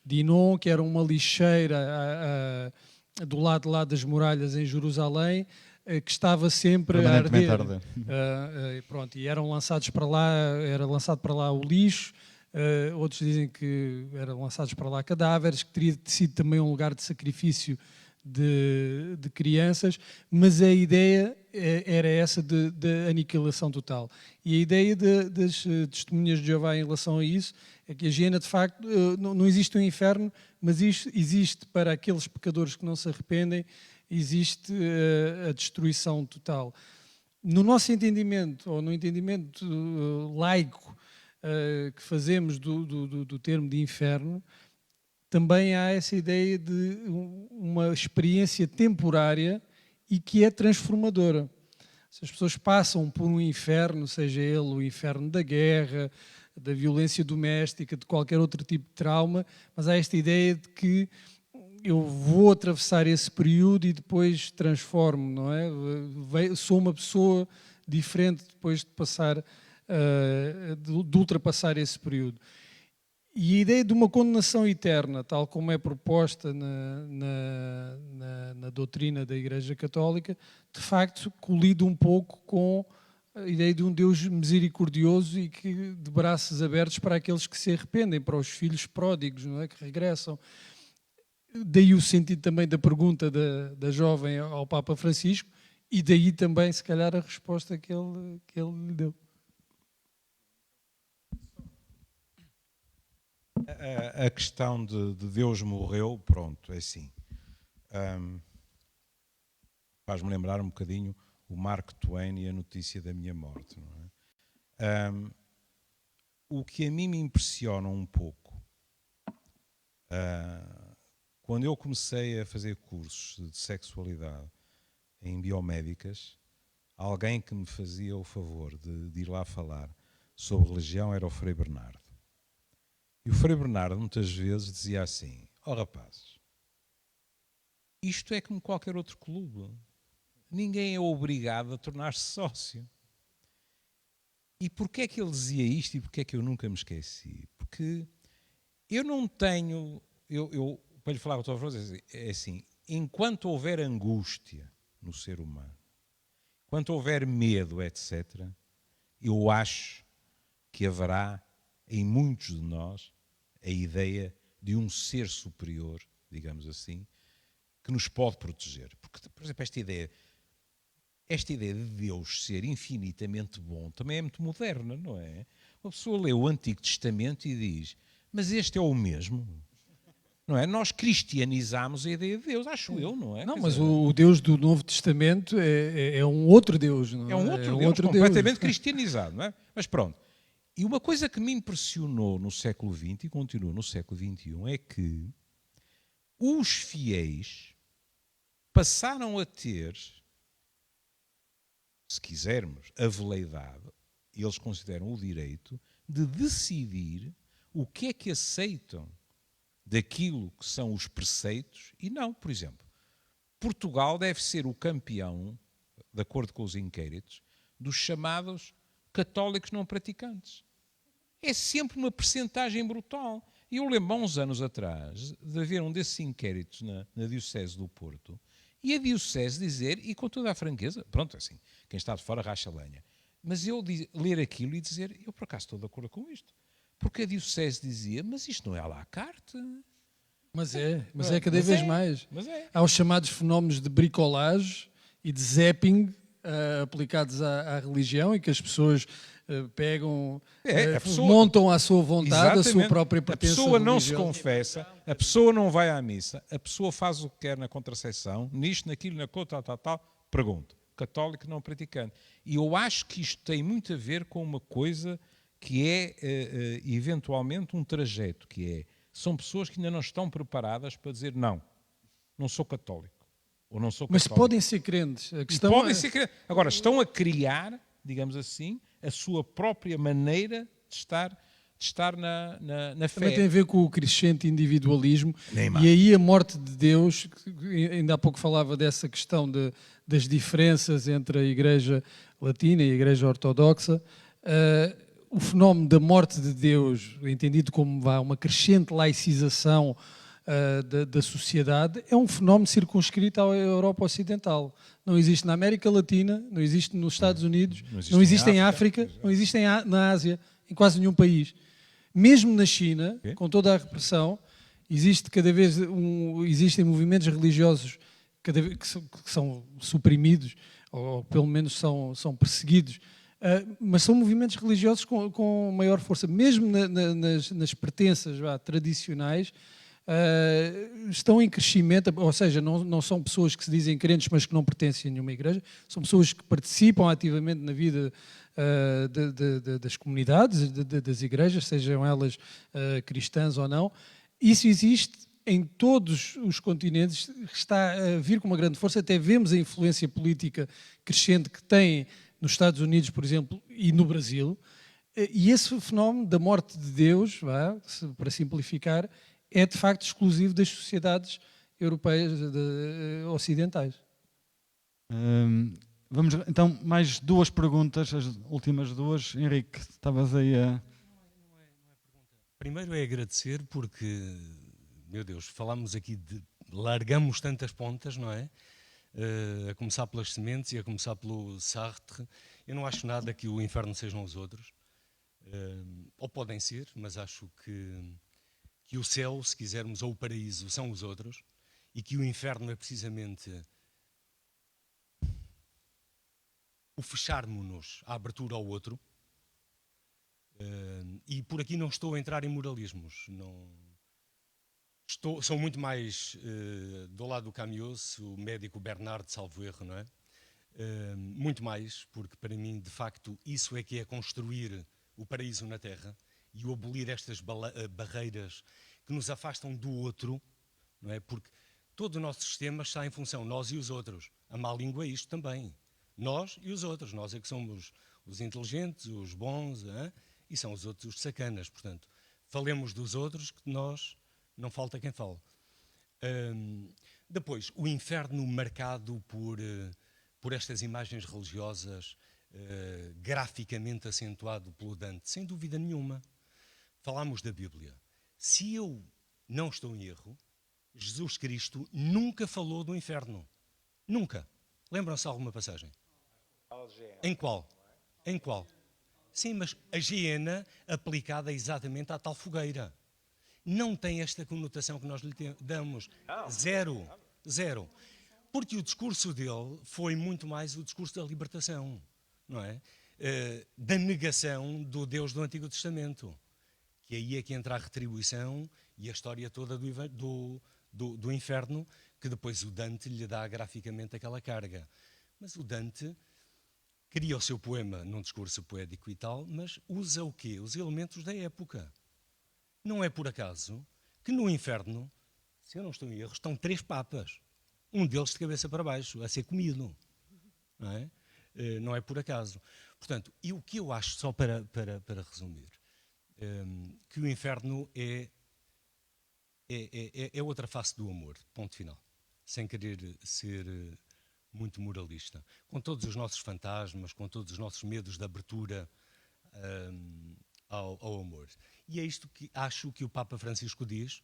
de Inon, que era uma lixeira do lado lá das muralhas em Jerusalém, que estava sempre a arder. Pronto, e era lançado para lá o lixo. Outros dizem que eram lançados para lá cadáveres, que teria sido também um lugar de sacrifício de crianças, mas a ideia era essa de aniquilação total. E a ideia das Testemunhas de Jeová em relação a isso é que a Giena, de facto, não existe um inferno, mas existe para aqueles pecadores que não se arrependem, existe a destruição total. No nosso entendimento, ou no entendimento laico que fazemos do termo de inferno, também há essa ideia de uma experiência temporária e que é transformadora. Se as pessoas passam por um inferno, seja ele o inferno da guerra, da violência doméstica, de qualquer outro tipo de trauma, mas há esta ideia de que eu vou atravessar esse período e depois transformo, não é? Sou uma pessoa diferente depois de passar, de ultrapassar esse período. E a ideia de uma condenação eterna, tal como é proposta na doutrina da Igreja Católica, de facto colide um pouco com a ideia de um Deus misericordioso e que de braços abertos para aqueles que se arrependem, para os filhos pródigos, não é? Que regressam. Daí o sentido também da pergunta da jovem ao Papa Francisco e daí também, se calhar, a resposta que ele lhe deu. A questão de Deus morreu, pronto, é assim. Faz-me lembrar um bocadinho o Mark Twain e a notícia da minha morte. Não é? O que a mim me impressiona um pouco, quando eu comecei a fazer cursos de sexualidade em biomédicas, alguém que me fazia o favor de ir lá falar sobre religião era o Frei Bernardo. E o Frei Bernardo muitas vezes dizia assim: rapazes, isto é como qualquer outro clube. Ninguém é obrigado a tornar-se sócio. E porquê é que ele dizia isto e porquê é que eu nunca me esqueci? Porque eu não tenho... para lhe falar com a tua frase, é assim, enquanto houver angústia no ser humano, enquanto houver medo, etc., eu acho que haverá em muitos de nós a ideia de um ser superior, digamos assim, que nos pode proteger. Porque, por exemplo, esta ideia de Deus ser infinitamente bom também é muito moderna, não é? Uma pessoa lê o Antigo Testamento e diz: mas este é o mesmo? Não é? Nós cristianizamos a ideia de Deus, acho eu, não é? Não, mas o Deus do Novo Testamento é um outro Deus, não é? É um outro Deus, completamente cristianizado, não é? Mas pronto. E uma coisa que me impressionou no século XX e continua no século XXI é que os fiéis passaram a ter, se quisermos, a veleidade, e eles consideram o direito, de decidir o que é que aceitam daquilo que são os preceitos e não. Por exemplo, Portugal deve ser o campeão, de acordo com os inquéritos, dos chamados católicos não praticantes. É sempre uma percentagem brutal. E eu lembro há uns anos atrás de haver um desses inquéritos na Diocese do Porto e a Diocese dizer, e com toda a franqueza, pronto, assim, quem está de fora racha lenha, mas eu ler aquilo e dizer, eu por acaso estou de acordo com isto. Porque a Diocese dizia, mas isto não é à la carte. Mas é cada vez mais. Há os chamados fenómenos de bricolagem e de zapping aplicados à religião, e que as pessoas pegam, montam à sua vontade, a sua própria pertença religiosa. A pessoa não se religiosa. confessa, a pessoa não vai à missa, a pessoa faz o que quer na contracepção, nisto, naquilo, na coisa, tal, pergunto. Católico não praticante. E eu acho que isto tem muito a ver com uma coisa que é, eventualmente, um trajeto, que é, são pessoas que ainda não estão preparadas para dizer não sou católico. Ou não sou católico. Mas podem ser crentes. A questão podem ser crentes. Agora, estão a criar, digamos assim, a sua própria maneira de estar na fé. Também tem a ver com o crescente individualismo. Neymar. E aí a morte de Deus, ainda há pouco falava dessa questão das diferenças entre a Igreja Latina e a Igreja Ortodoxa. O fenómeno da morte de Deus, entendido como uma crescente laicização da sociedade, é um fenómeno circunscrito à Europa Ocidental. Não existe na América Latina, não existe nos Estados Unidos, não existe em África, não existe na Ásia, em quase nenhum país. Mesmo na China, com toda a repressão, existem movimentos religiosos que são suprimidos, ou pelo menos são perseguidos, mas são movimentos religiosos com maior força. Mesmo nas pertenças tradicionais, estão em crescimento, ou seja, não são pessoas que se dizem crentes, mas que não pertencem a nenhuma igreja, são pessoas que participam ativamente na vida das comunidades, das igrejas, sejam elas cristãs ou não. Isso existe em todos os continentes, está a vir com uma grande força, até vemos a influência política crescente que tem nos Estados Unidos, por exemplo, e no Brasil, e esse fenómeno da morte de Deus, para simplificar, é de facto exclusivo das sociedades europeias ocidentais. Vamos então, mais duas perguntas, as últimas duas. Henrique, estavas aí a... Primeiro é agradecer porque, meu Deus, falámos aqui largamos tantas pontas, não é? A começar pelas sementes e a começar pelo Sartre. Eu não acho nada que o inferno sejam os outros. Ou podem ser, mas acho que o céu, se quisermos, ou o paraíso são os outros, e que o inferno é precisamente o fecharmos-nos à abertura ao outro. E por aqui não estou a entrar em moralismos, sou muito mais do lado do Camus, o médico Bernard, salvo erro, não é? Muito mais, porque para mim, de facto, isso é que é construir o paraíso na Terra e o abolir estas barreiras que nos afastam do outro, não é? Porque todo o nosso sistema está em função nós e os outros. A má língua é isto também. Nós e os outros. Nós é que somos os inteligentes, os bons, e são os outros os sacanas. Portanto, falemos dos outros, que nós não falta quem fale. Depois, o inferno marcado por estas imagens religiosas, graficamente acentuado pelo Dante, sem dúvida nenhuma. Falámos da Bíblia. Se eu não estou em erro, Jesus Cristo nunca falou do inferno. Nunca. Lembram-se de alguma passagem? Em qual? Em qual? Sim, mas a hiena aplicada exatamente à tal fogueira. Não tem esta conotação que nós lhe damos. Zero. Zero. Porque o discurso dele foi muito mais o discurso da libertação, não é? Da negação do Deus do Antigo Testamento. Que aí é que entra a retribuição e a história toda do inferno, que depois o Dante lhe dá graficamente aquela carga. Mas o Dante cria o seu poema num discurso poético e tal, mas usa o quê? Os elementos da época. Não é por acaso que no inferno, se eu não estou em erro, estão 3 papas. Um deles de cabeça para baixo, a ser comido. Não é? Não é por acaso. Portanto, e o que eu acho, só para resumir, que o inferno é outra face do amor, ponto final. Sem querer ser muito moralista. Com todos os nossos fantasmas, com todos os nossos medos de abertura ao amor. E é isto que acho que o Papa Francisco diz,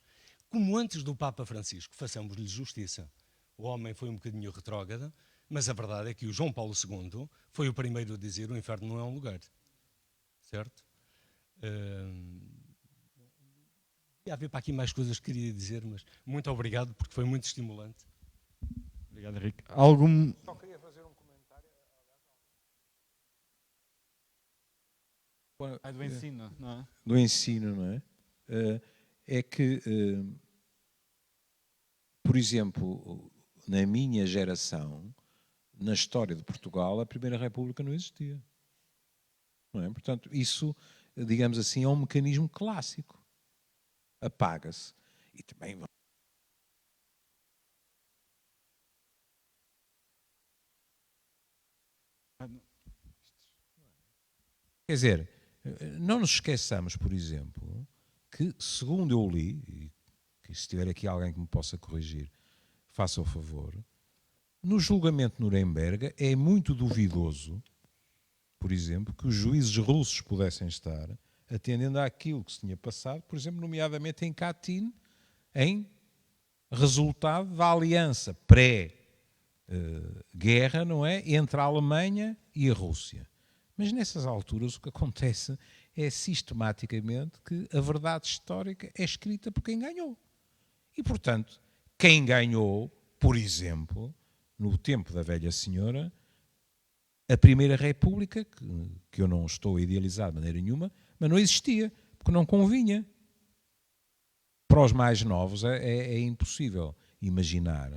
como antes do Papa Francisco, façamos-lhe justiça. O homem foi um bocadinho retrógrado, mas a verdade é que o João Paulo II foi o primeiro a dizer: o inferno não é um lugar. Certo? Ia haver para aqui mais coisas que queria dizer, mas muito obrigado, porque foi muito estimulante. Obrigado, Henrique. Algum... Só queria fazer um comentário. do ensino, não é? Do ensino, não é? É que, por exemplo, na minha geração, na história de Portugal, a Primeira República não existia. Não é? Portanto, isso, digamos assim, é um mecanismo clássico. Apaga-se. E também... Quer dizer, não nos esqueçamos, por exemplo, que, segundo eu li, e que se tiver aqui alguém que me possa corrigir, faça o favor, no julgamento de Nuremberg é muito duvidoso, por exemplo, que os juízes russos pudessem estar atendendo àquilo que se tinha passado, por exemplo, nomeadamente em Katyn, em resultado da aliança pré-guerra, não é, entre a Alemanha e a Rússia. Mas nessas alturas o que acontece é sistematicamente que a verdade histórica é escrita por quem ganhou. E, portanto, quem ganhou, por exemplo, no tempo da velha senhora, a Primeira República, que eu não estou a idealizar de maneira nenhuma, mas não existia, porque não convinha. para os mais novos é impossível imaginar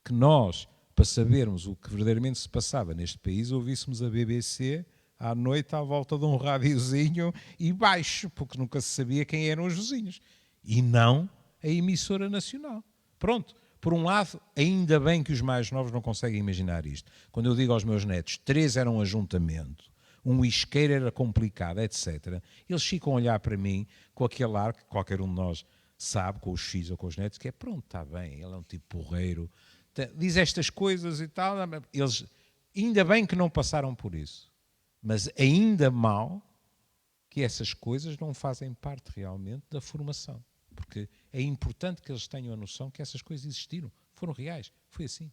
que nós, para sabermos o que verdadeiramente se passava neste país, ouvíssemos a BBC à noite à volta de um rádiozinho e baixo, porque nunca se sabia quem eram os vizinhos. E não a emissora nacional. Pronto. Por um lado, ainda bem que os mais novos não conseguem imaginar isto. Quando eu digo aos meus netos, 3 eram um ajuntamento, um isqueiro era complicado, etc., eles ficam a olhar para mim com aquele ar que qualquer um de nós sabe, com os filhos ou com os netos, que é pronto, está bem, ele é um tipo porreiro, diz estas coisas e tal. Eles, ainda bem que não passaram por isso, mas ainda mal que essas coisas não fazem parte realmente da formação. Porque é importante que eles tenham a noção que essas coisas existiram, foram reais, foi assim.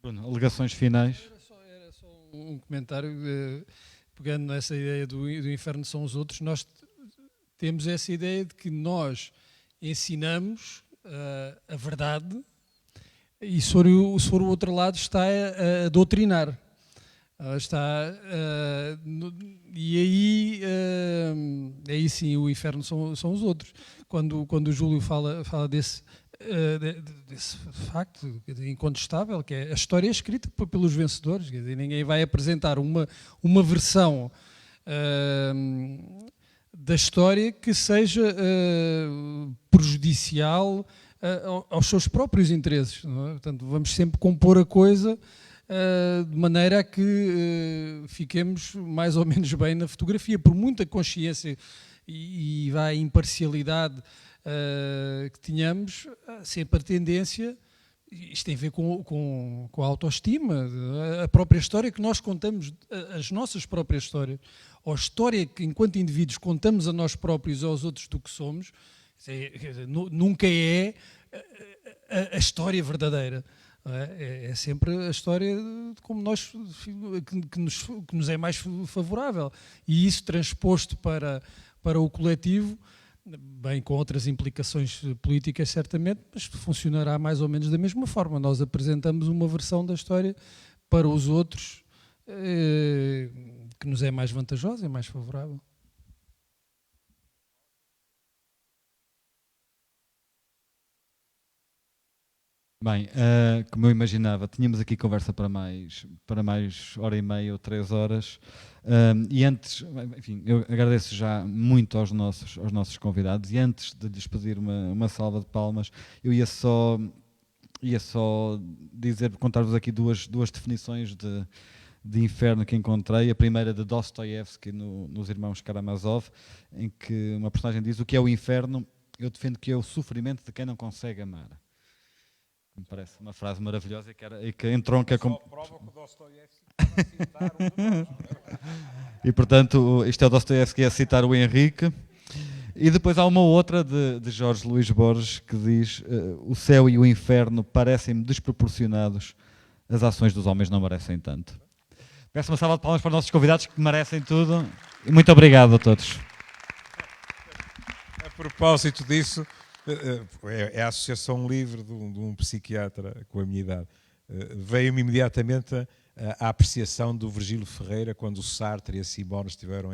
Bruno, alegações finais? Era só um comentário, pegando nessa ideia do inferno são os outros, nós temos essa ideia de que nós ensinamos a verdade e se for o outro lado está a doutrinar. E aí sim o inferno são os outros. Quando o Júlio fala desse facto incontestável, que é a história escrita pelos vencedores, quer dizer, ninguém vai apresentar uma versão da história que seja prejudicial aos seus próprios interesses, não é? Portanto, vamos sempre compor a coisa de maneira a que fiquemos mais ou menos bem na fotografia, por muita consciência e imparcialidade que tenhamos, sempre a tendência, isto tem a ver com a autoestima, a própria história que nós contamos, as nossas próprias histórias, ou a história que enquanto indivíduos contamos a nós próprios e aos outros do que somos, nunca é a história verdadeira. É sempre a história como nós, que nos é mais favorável. E isso transposto para o coletivo, bem com outras implicações políticas certamente, mas funcionará mais ou menos da mesma forma. Nós apresentamos uma versão da história para os outros que nos é mais vantajosa, é mais favorável. Bem, como eu imaginava, tínhamos aqui conversa para mais 1h30 ou 3 horas. E antes, enfim, eu agradeço já muito aos nossos convidados. E antes de lhes pedir uma salva de palmas, eu ia só contar-vos aqui duas definições de inferno que encontrei. A primeira de Dostoiévski nos Irmãos Karamazov, em que uma personagem diz: o que é o inferno? Eu defendo que é o sofrimento de quem não consegue amar. Me parece uma frase maravilhosa e que entronca com... E portanto, isto é o Dostoiévski a citar o Henrique. E depois há uma outra de Jorge Luís Borges que diz: o céu e o inferno parecem-me desproporcionados, as ações dos homens não merecem tanto. Peço uma salva de palmas para os nossos convidados que merecem tudo. E muito obrigado a todos. A propósito disso, é a Associação Livre de um psiquiatra com a minha idade. Veio-me imediatamente a apreciação do Virgílio Ferreira quando o Sartre e a Simone estiveram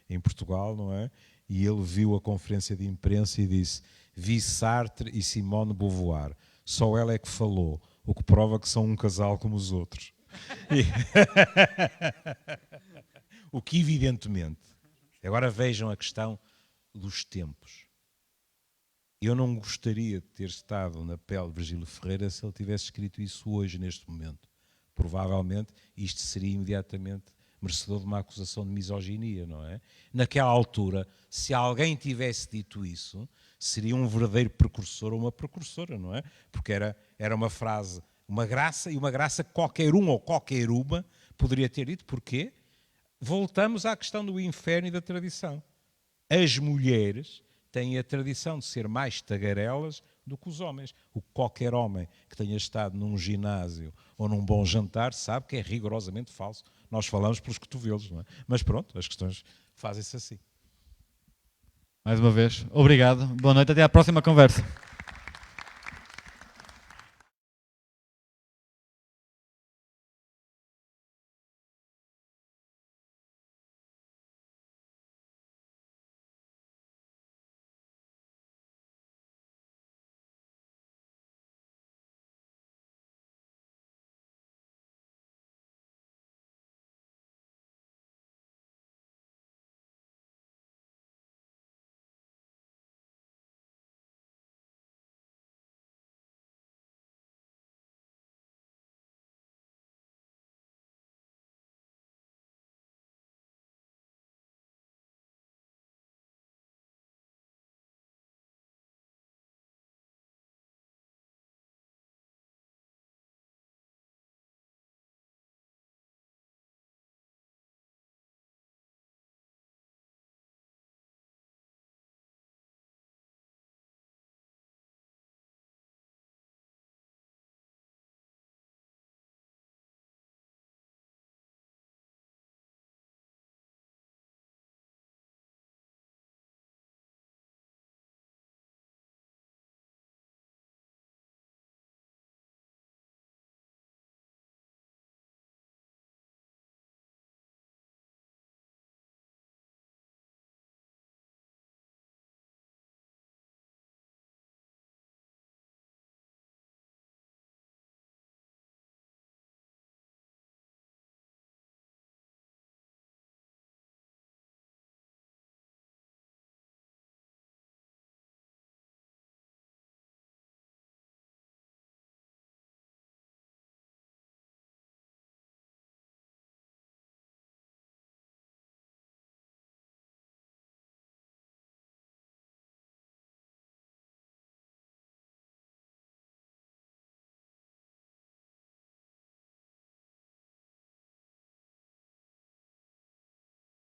em Portugal, não é? E ele viu a conferência de imprensa e disse: vi Sartre e Simone de Beauvoir, só ela é que falou, o que prova que são um casal como os outros. O que evidentemente... Agora vejam a questão dos tempos. Eu não gostaria de ter estado na pele de Virgílio Ferreira se ele tivesse escrito isso hoje, neste momento. Provavelmente isto seria imediatamente merecedor de uma acusação de misoginia, não é? Naquela altura, se alguém tivesse dito isso, seria um verdadeiro precursor ou uma precursora, não é? Porque era uma frase, uma graça, e uma graça que qualquer um ou qualquer uma poderia ter dito. Porquê? Voltamos à questão do inferno e da tradição. As mulheres têm a tradição de ser mais tagarelas do que os homens. O que qualquer homem que tenha estado num ginásio ou num bom jantar sabe que é rigorosamente falso. Nós falamos pelos cotovelos, não é? Mas pronto, as questões fazem-se assim. Mais uma vez, obrigado. Boa noite, até à próxima conversa.